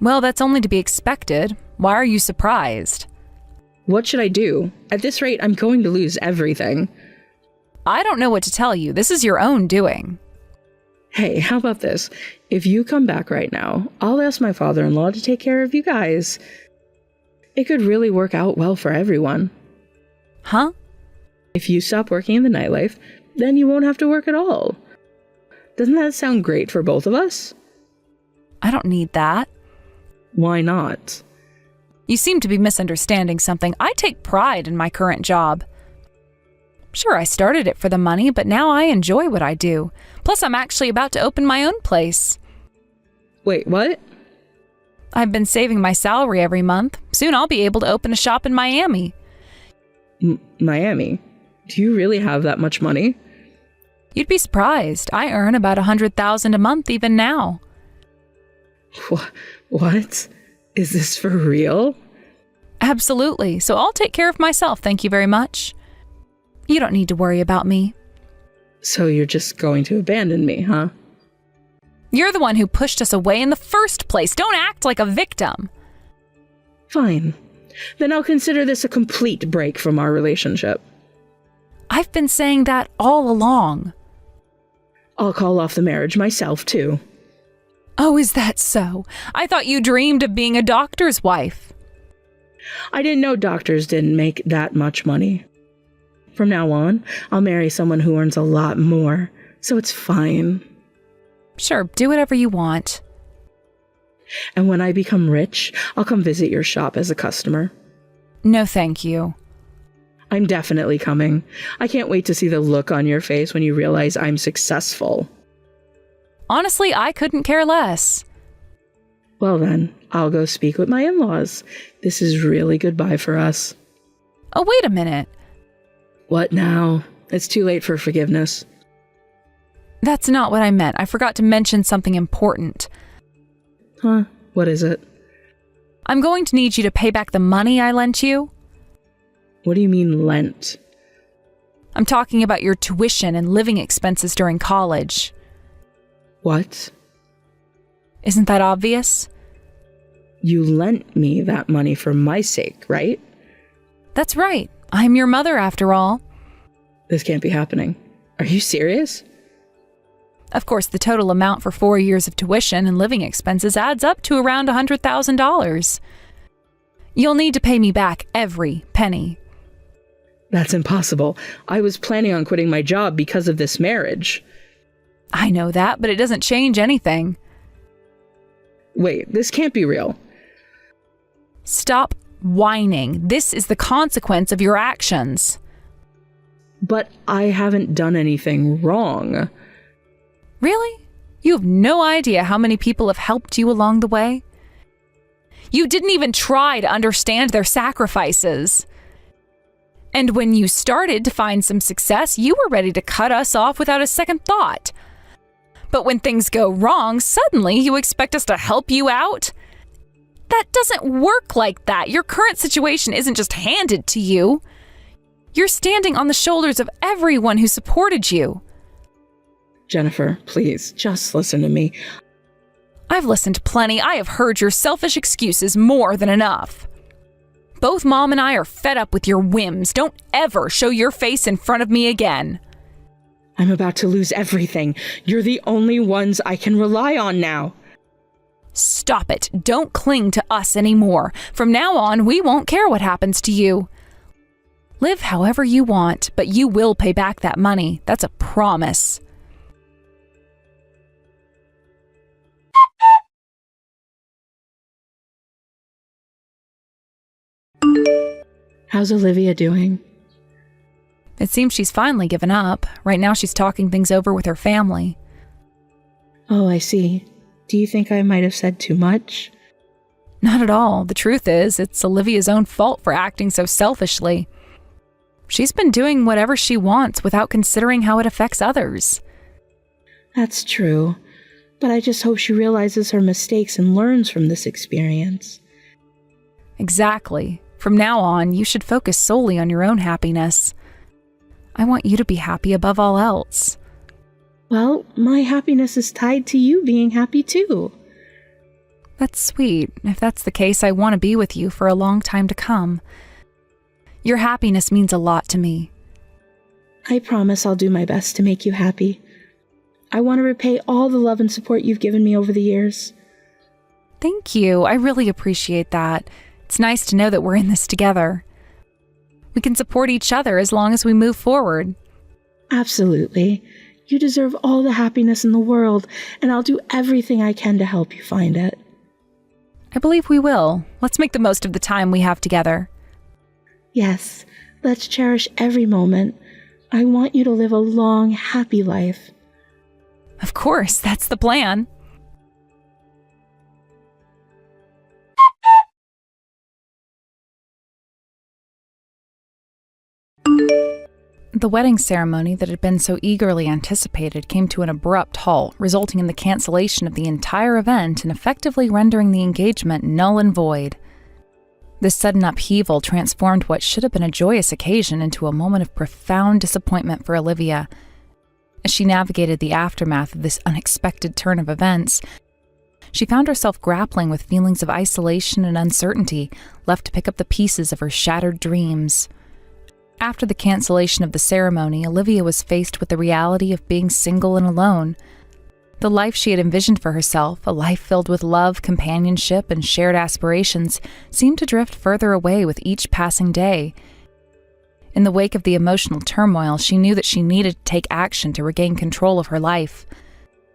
Well, that's only to be expected. Why are you surprised? What should I do? At this rate, I'm going to lose everything. I don't know what to tell you. This is your own doing. Hey, how about this? If you come back right now, I'll ask my father-in-law to take care of you guys. It could really work out well for everyone. Huh? If you stop working in the nightlife, then you won't have to work at all. Doesn't that sound great for both of us? I don't need that. Why not? You seem to be misunderstanding something. I take pride in my current job. Sure, I started it for the money, but now I enjoy what I do. Plus, I'm actually about to open my own place. Wait, what? I've been saving my salary every month. Soon I'll be able to open a shop in Miami. Miami? Do you really have that much money? You'd be surprised. I earn about $100,000 a month even now. What? Is this for real? Absolutely. So I'll take care of myself, thank you very much. You don't need to worry about me. So you're just going to abandon me, huh? You're the one who pushed us away in the first place. Don't act like a victim. Fine. Then I'll consider this a complete break from our relationship. I've been saying that all along. I'll call off the marriage myself, too. Oh, is that so? I thought you dreamed of being a doctor's wife. I didn't know doctors didn't make that much money. From now on, I'll marry someone who earns a lot more, so it's fine. Sure, do whatever you want. And when I become rich, I'll come visit your shop as a customer. No, thank you. I'm definitely coming. I can't wait to see the look on your face when you realize I'm successful. Honestly, I couldn't care less. Well then, I'll go speak with my in-laws. This is really goodbye for us. Oh, wait a minute. What now? It's too late for forgiveness. That's not what I meant. I forgot to mention something important. Huh? What is it? I'm going to need you to pay back the money I lent you. What do you mean, lent? I'm talking about your tuition and living expenses during college. What? Isn't that obvious? You lent me that money for my sake, right? That's right. I'm your mother, after all. This can't be happening. Are you serious? Of course, the total amount for 4 years of tuition and living expenses adds up to around $100,000. You'll need to pay me back every penny. That's impossible. I was planning on quitting my job because of this marriage. I know that, but it doesn't change anything. Wait, this can't be real. Stop whining. This is the consequence of your actions. But I haven't done anything wrong. Really? You have no idea how many people have helped you along the way? You didn't even try to understand their sacrifices. And when you started to find some success, you were ready to cut us off without a second thought. But when things go wrong, suddenly you expect us to help you out? That doesn't work like that. Your current situation isn't just handed to you. You're standing on the shoulders of everyone who supported you. Jennifer, please, just listen to me. I've listened plenty. I have heard your selfish excuses more than enough. Both Mom and I are fed up with your whims. Don't ever show your face in front of me again. I'm about to lose everything. You're the only ones I can rely on now. Stop it. Don't cling to us anymore. From now on, we won't care what happens to you. Live however you want, but you will pay back that money. That's a promise. How's Olivia doing? It seems she's finally given up. Right now she's talking things over with her family. Oh, I see. Do you think I might have said too much? Not at all. The truth is, it's Olivia's own fault for acting so selfishly. She's been doing whatever she wants without considering how it affects others. That's true. But I just hope she realizes her mistakes and learns from this experience. Exactly. From now on, you should focus solely on your own happiness. I want you to be happy above all else. Well, my happiness is tied to you being happy too. That's sweet. If that's the case, I want to be with you for a long time to come. Your happiness means a lot to me. I promise I'll do my best to make you happy. I want to repay all the love and support you've given me over the years. Thank you. I really appreciate that. It's nice to know that we're in this together. We can support each other as long as we move forward. Absolutely. You deserve all the happiness in the world, and I'll do everything I can to help you find it. I believe we will. Let's make the most of the time we have together. Yes, let's cherish every moment. I want you to live a long, happy life. Of course, that's the plan. The wedding ceremony that had been so eagerly anticipated came to an abrupt halt, resulting in the cancellation of the entire event and effectively rendering the engagement null and void. This sudden upheaval transformed what should have been a joyous occasion into a moment of profound disappointment for Olivia. As she navigated the aftermath of this unexpected turn of events, she found herself grappling with feelings of isolation and uncertainty, left to pick up the pieces of her shattered dreams. After the cancellation of the ceremony, Olivia was faced with the reality of being single and alone. The life she had envisioned for herself, a life filled with love, companionship, and shared aspirations, seemed to drift further away with each passing day. In the wake of the emotional turmoil, she knew that she needed to take action to regain control of her life.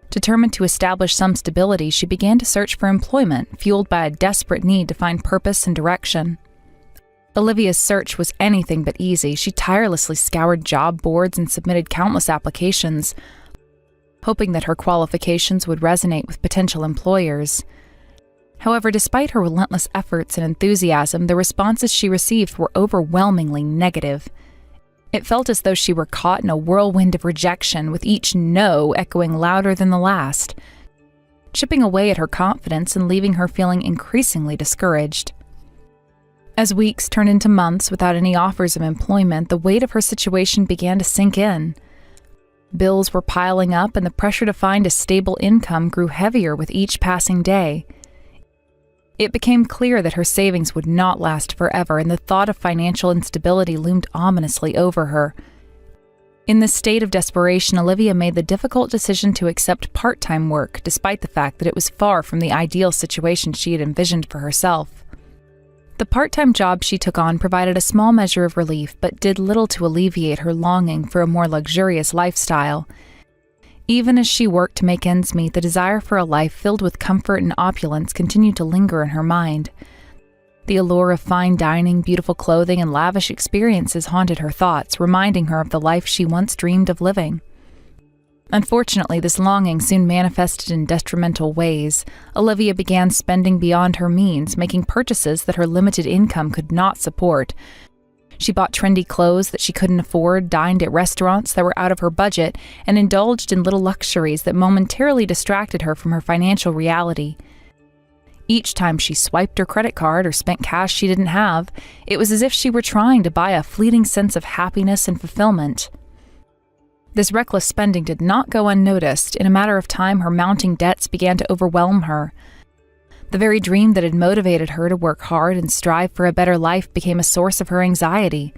Determined to establish some stability, she began to search for employment, fueled by a desperate need to find purpose and direction. Olivia's search was anything but easy. She tirelessly scoured job boards and submitted countless applications, hoping that her qualifications would resonate with potential employers. However, despite her relentless efforts and enthusiasm, the responses she received were overwhelmingly negative. It felt as though she were caught in a whirlwind of rejection, with each no echoing louder than the last, chipping away at her confidence and leaving her feeling increasingly discouraged. As weeks turned into months without any offers of employment, the weight of her situation began to sink in. Bills were piling up, and the pressure to find a stable income grew heavier with each passing day. It became clear that her savings would not last forever, and the thought of financial instability loomed ominously over her. In this state of desperation, Olivia made the difficult decision to accept part-time work, despite the fact that it was far from the ideal situation she had envisioned for herself. The part-time job she took on provided a small measure of relief, but did little to alleviate her longing for a more luxurious lifestyle. Even as she worked to make ends meet, the desire for a life filled with comfort and opulence continued to linger in her mind. The allure of fine dining, beautiful clothing, and lavish experiences haunted her thoughts, reminding her of the life she once dreamed of living. Unfortunately, this longing soon manifested in detrimental ways. Olivia began spending beyond her means, making purchases that her limited income could not support. She bought trendy clothes that she couldn't afford, dined at restaurants that were out of her budget, and indulged in little luxuries that momentarily distracted her from her financial reality. Each time she swiped her credit card or spent cash she didn't have, it was as if she were trying to buy a fleeting sense of happiness and fulfillment. This reckless spending did not go unnoticed. In a matter of time, her mounting debts began to overwhelm her. The very dream that had motivated her to work hard and strive for a better life became a source of her anxiety.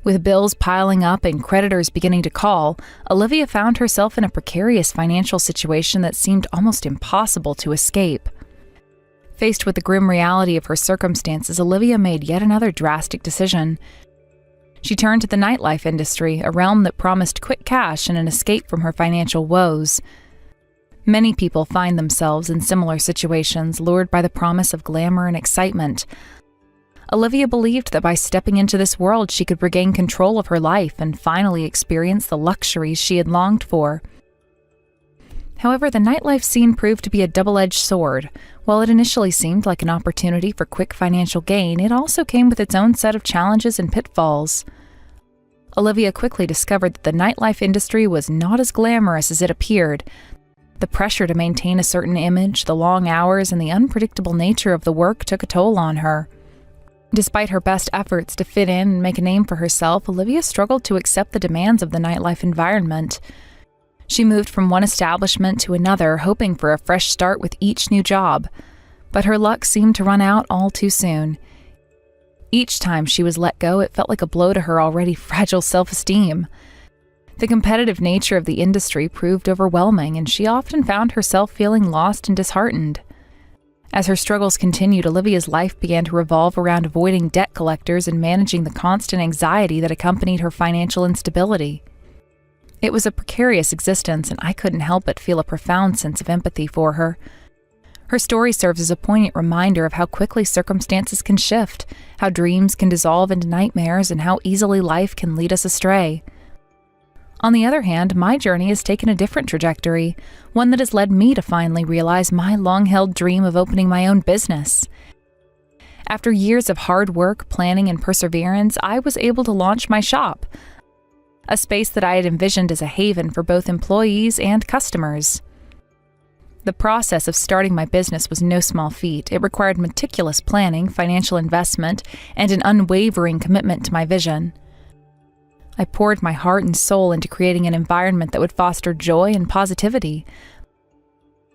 With bills piling up and creditors beginning to call, Olivia found herself in a precarious financial situation that seemed almost impossible to escape. Faced with the grim reality of her circumstances, Olivia made yet another drastic decision. She turned to the nightlife industry, a realm that promised quick cash and an escape from her financial woes. Many people find themselves in similar situations, lured by the promise of glamour and excitement. Olivia believed that by stepping into this world, she could regain control of her life and finally experience the luxuries she had longed for. However, the nightlife scene proved to be a double-edged sword. While it initially seemed like an opportunity for quick financial gain, it also came with its own set of challenges and pitfalls. Olivia quickly discovered that the nightlife industry was not as glamorous as it appeared. The pressure to maintain a certain image, the long hours, and the unpredictable nature of the work took a toll on her. Despite her best efforts to fit in and make a name for herself, Olivia struggled to accept the demands of the nightlife environment. She moved from one establishment to another, hoping for a fresh start with each new job. But her luck seemed to run out all too soon. Each time she was let go, it felt like a blow to her already fragile self-esteem. The competitive nature of the industry proved overwhelming, and she often found herself feeling lost and disheartened. As her struggles continued, Olivia's life began to revolve around avoiding debt collectors and managing the constant anxiety that accompanied her financial instability. It was a precarious existence, and I couldn't help but feel a profound sense of empathy for her. Her story serves as a poignant reminder of how quickly circumstances can shift, how dreams can dissolve into nightmares, and how easily life can lead us astray. On the other hand, my journey has taken a different trajectory, one that has led me to finally realize my long-held dream of opening my own business. After years of hard work, planning, and perseverance, I was able to launch my shop, a space that I had envisioned as a haven for both employees and customers. The process of starting my business was no small feat. It required meticulous planning, financial investment, and an unwavering commitment to my vision. I poured my heart and soul into creating an environment that would foster joy and positivity.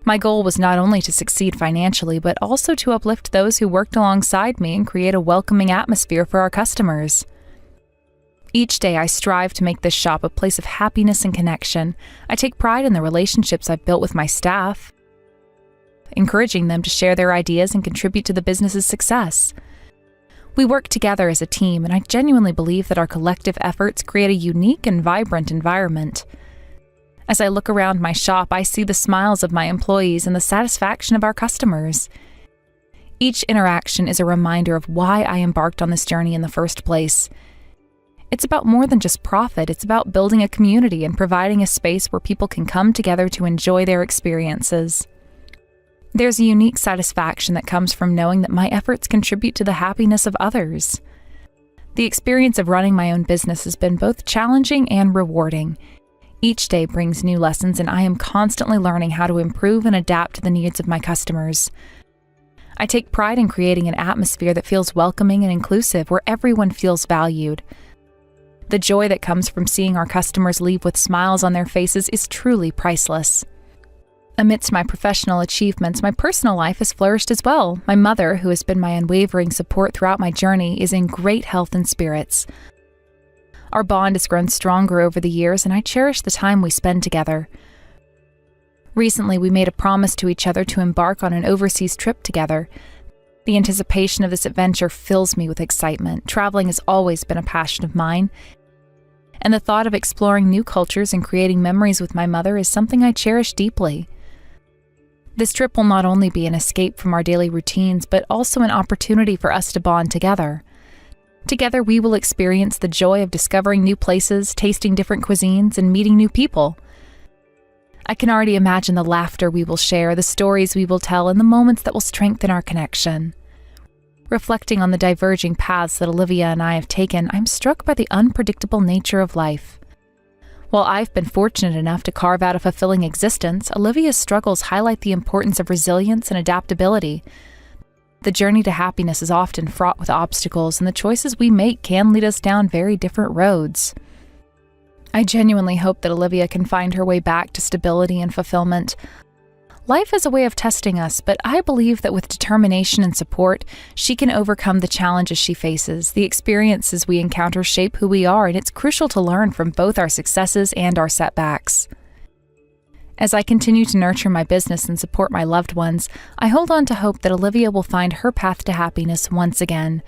My goal was not only to succeed financially, but also to uplift those who worked alongside me and create a welcoming atmosphere for our customers. Each day, I strive to make this shop a place of happiness and connection. I take pride in the relationships I've built with my staff, encouraging them to share their ideas and contribute to the business's success. We work together as a team, and I genuinely believe that our collective efforts create a unique and vibrant environment. As I look around my shop, I see the smiles of my employees and the satisfaction of our customers. Each interaction is a reminder of why I embarked on this journey in the first place. It's about more than just profit. It's about building a community and providing a space where people can come together to enjoy their experiences. There's a unique satisfaction that comes from knowing that my efforts contribute to the happiness of others. The experience of running my own business has been both challenging and rewarding. Each day brings new lessons, and I am constantly learning how to improve and adapt to the needs of my customers. I take pride in creating an atmosphere that feels welcoming and inclusive, where everyone feels valued. The joy that comes from seeing our customers leave with smiles on their faces is truly priceless. Amidst my professional achievements, my personal life has flourished as well. My mother, who has been my unwavering support throughout my journey, is in great health and spirits. Our bond has grown stronger over the years, and I cherish the time we spend together. Recently, we made a promise to each other to embark on an overseas trip together. The anticipation of this adventure fills me with excitement. Traveling has always been a passion of mine, and the thought of exploring new cultures and creating memories with my mother is something I cherish deeply. This trip will not only be an escape from our daily routines, but also an opportunity for us to bond together. Together, we will experience the joy of discovering new places, tasting different cuisines, and meeting new people. I can already imagine the laughter we will share, the stories we will tell, and the moments that will strengthen our connection. Reflecting on the diverging paths that Olivia and I have taken, I'm struck by the unpredictable nature of life. While I've been fortunate enough to carve out a fulfilling existence, Olivia's struggles highlight the importance of resilience and adaptability. The journey to happiness is often fraught with obstacles, and the choices we make can lead us down very different roads. I genuinely hope that Olivia can find her way back to stability and fulfillment. Life is a way of testing us, but I believe that with determination and support, she can overcome the challenges she faces. The experiences we encounter shape who we are, and it's crucial to learn from both our successes and our setbacks. As I continue to nurture my business and support my loved ones, I hold on to hope that Olivia will find her path to happiness once again.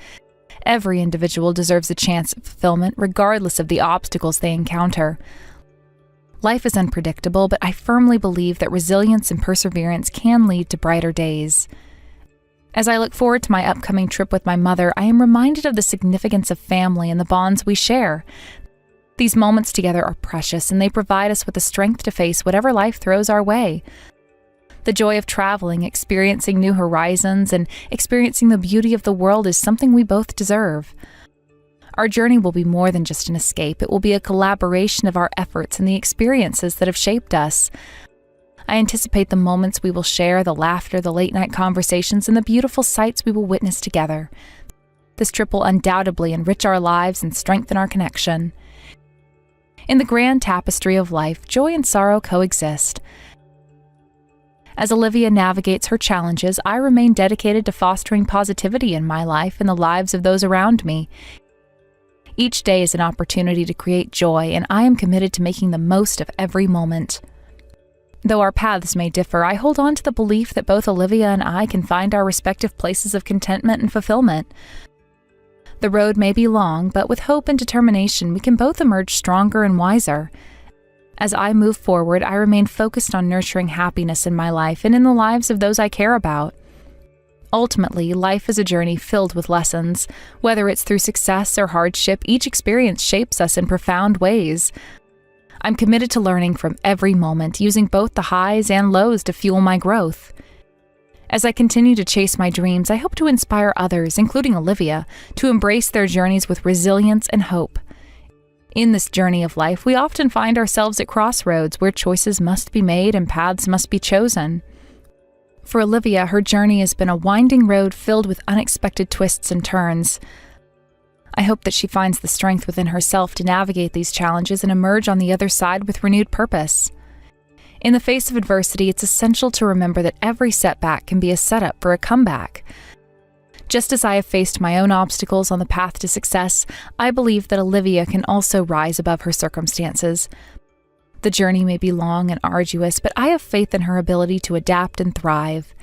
Every individual deserves a chance at fulfillment, regardless of the obstacles they encounter. Life is unpredictable, but I firmly believe that resilience and perseverance can lead to brighter days. As I look forward to my upcoming trip with my mother, I am reminded of the significance of family and the bonds we share. These moments together are precious, and they provide us with the strength to face whatever life throws our way. The joy of traveling, experiencing new horizons, and experiencing the beauty of the world is something we both deserve. Our journey will be more than just an escape. It will be a collaboration of our efforts and the experiences that have shaped us. I anticipate the moments we will share, the laughter, the late-night conversations, and the beautiful sights we will witness together. This trip will undoubtedly enrich our lives and strengthen our connection. In the grand tapestry of life, joy and sorrow coexist. As Olivia navigates her challenges, I remain dedicated to fostering positivity in my life and the lives of those around me. Each day is an opportunity to create joy, and I am committed to making the most of every moment. Though our paths may differ, I hold on to the belief that both Olivia and I can find our respective places of contentment and fulfillment. The road may be long, but with hope and determination, we can both emerge stronger and wiser. As I move forward, I remain focused on nurturing happiness in my life and in the lives of those I care about. Ultimately, life is a journey filled with lessons. Whether it's through success or hardship, each experience shapes us in profound ways. I'm committed to learning from every moment, using both the highs and lows to fuel my growth. As I continue to chase my dreams, I hope to inspire others, including Olivia, to embrace their journeys with resilience and hope. In this journey of life, we often find ourselves at crossroads where choices must be made and paths must be chosen. For Olivia, her journey has been a winding road filled with unexpected twists and turns. I hope that she finds the strength within herself to navigate these challenges and emerge on the other side with renewed purpose. In the face of adversity, it's essential to remember that every setback can be a setup for a comeback. Just as I have faced my own obstacles on the path to success, I believe that Olivia can also rise above her circumstances. The journey may be long and arduous, but I have faith in her ability to adapt and thrive.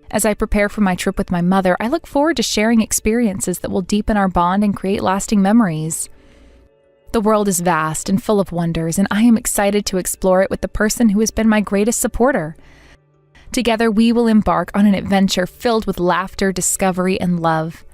As I prepare for my trip with my mother, I look forward to sharing experiences that will deepen our bond and create lasting memories. The world is vast and full of wonders, and I am excited to explore it with the person who has been my greatest supporter. Together, we will embark on an adventure filled with laughter, discovery, and love.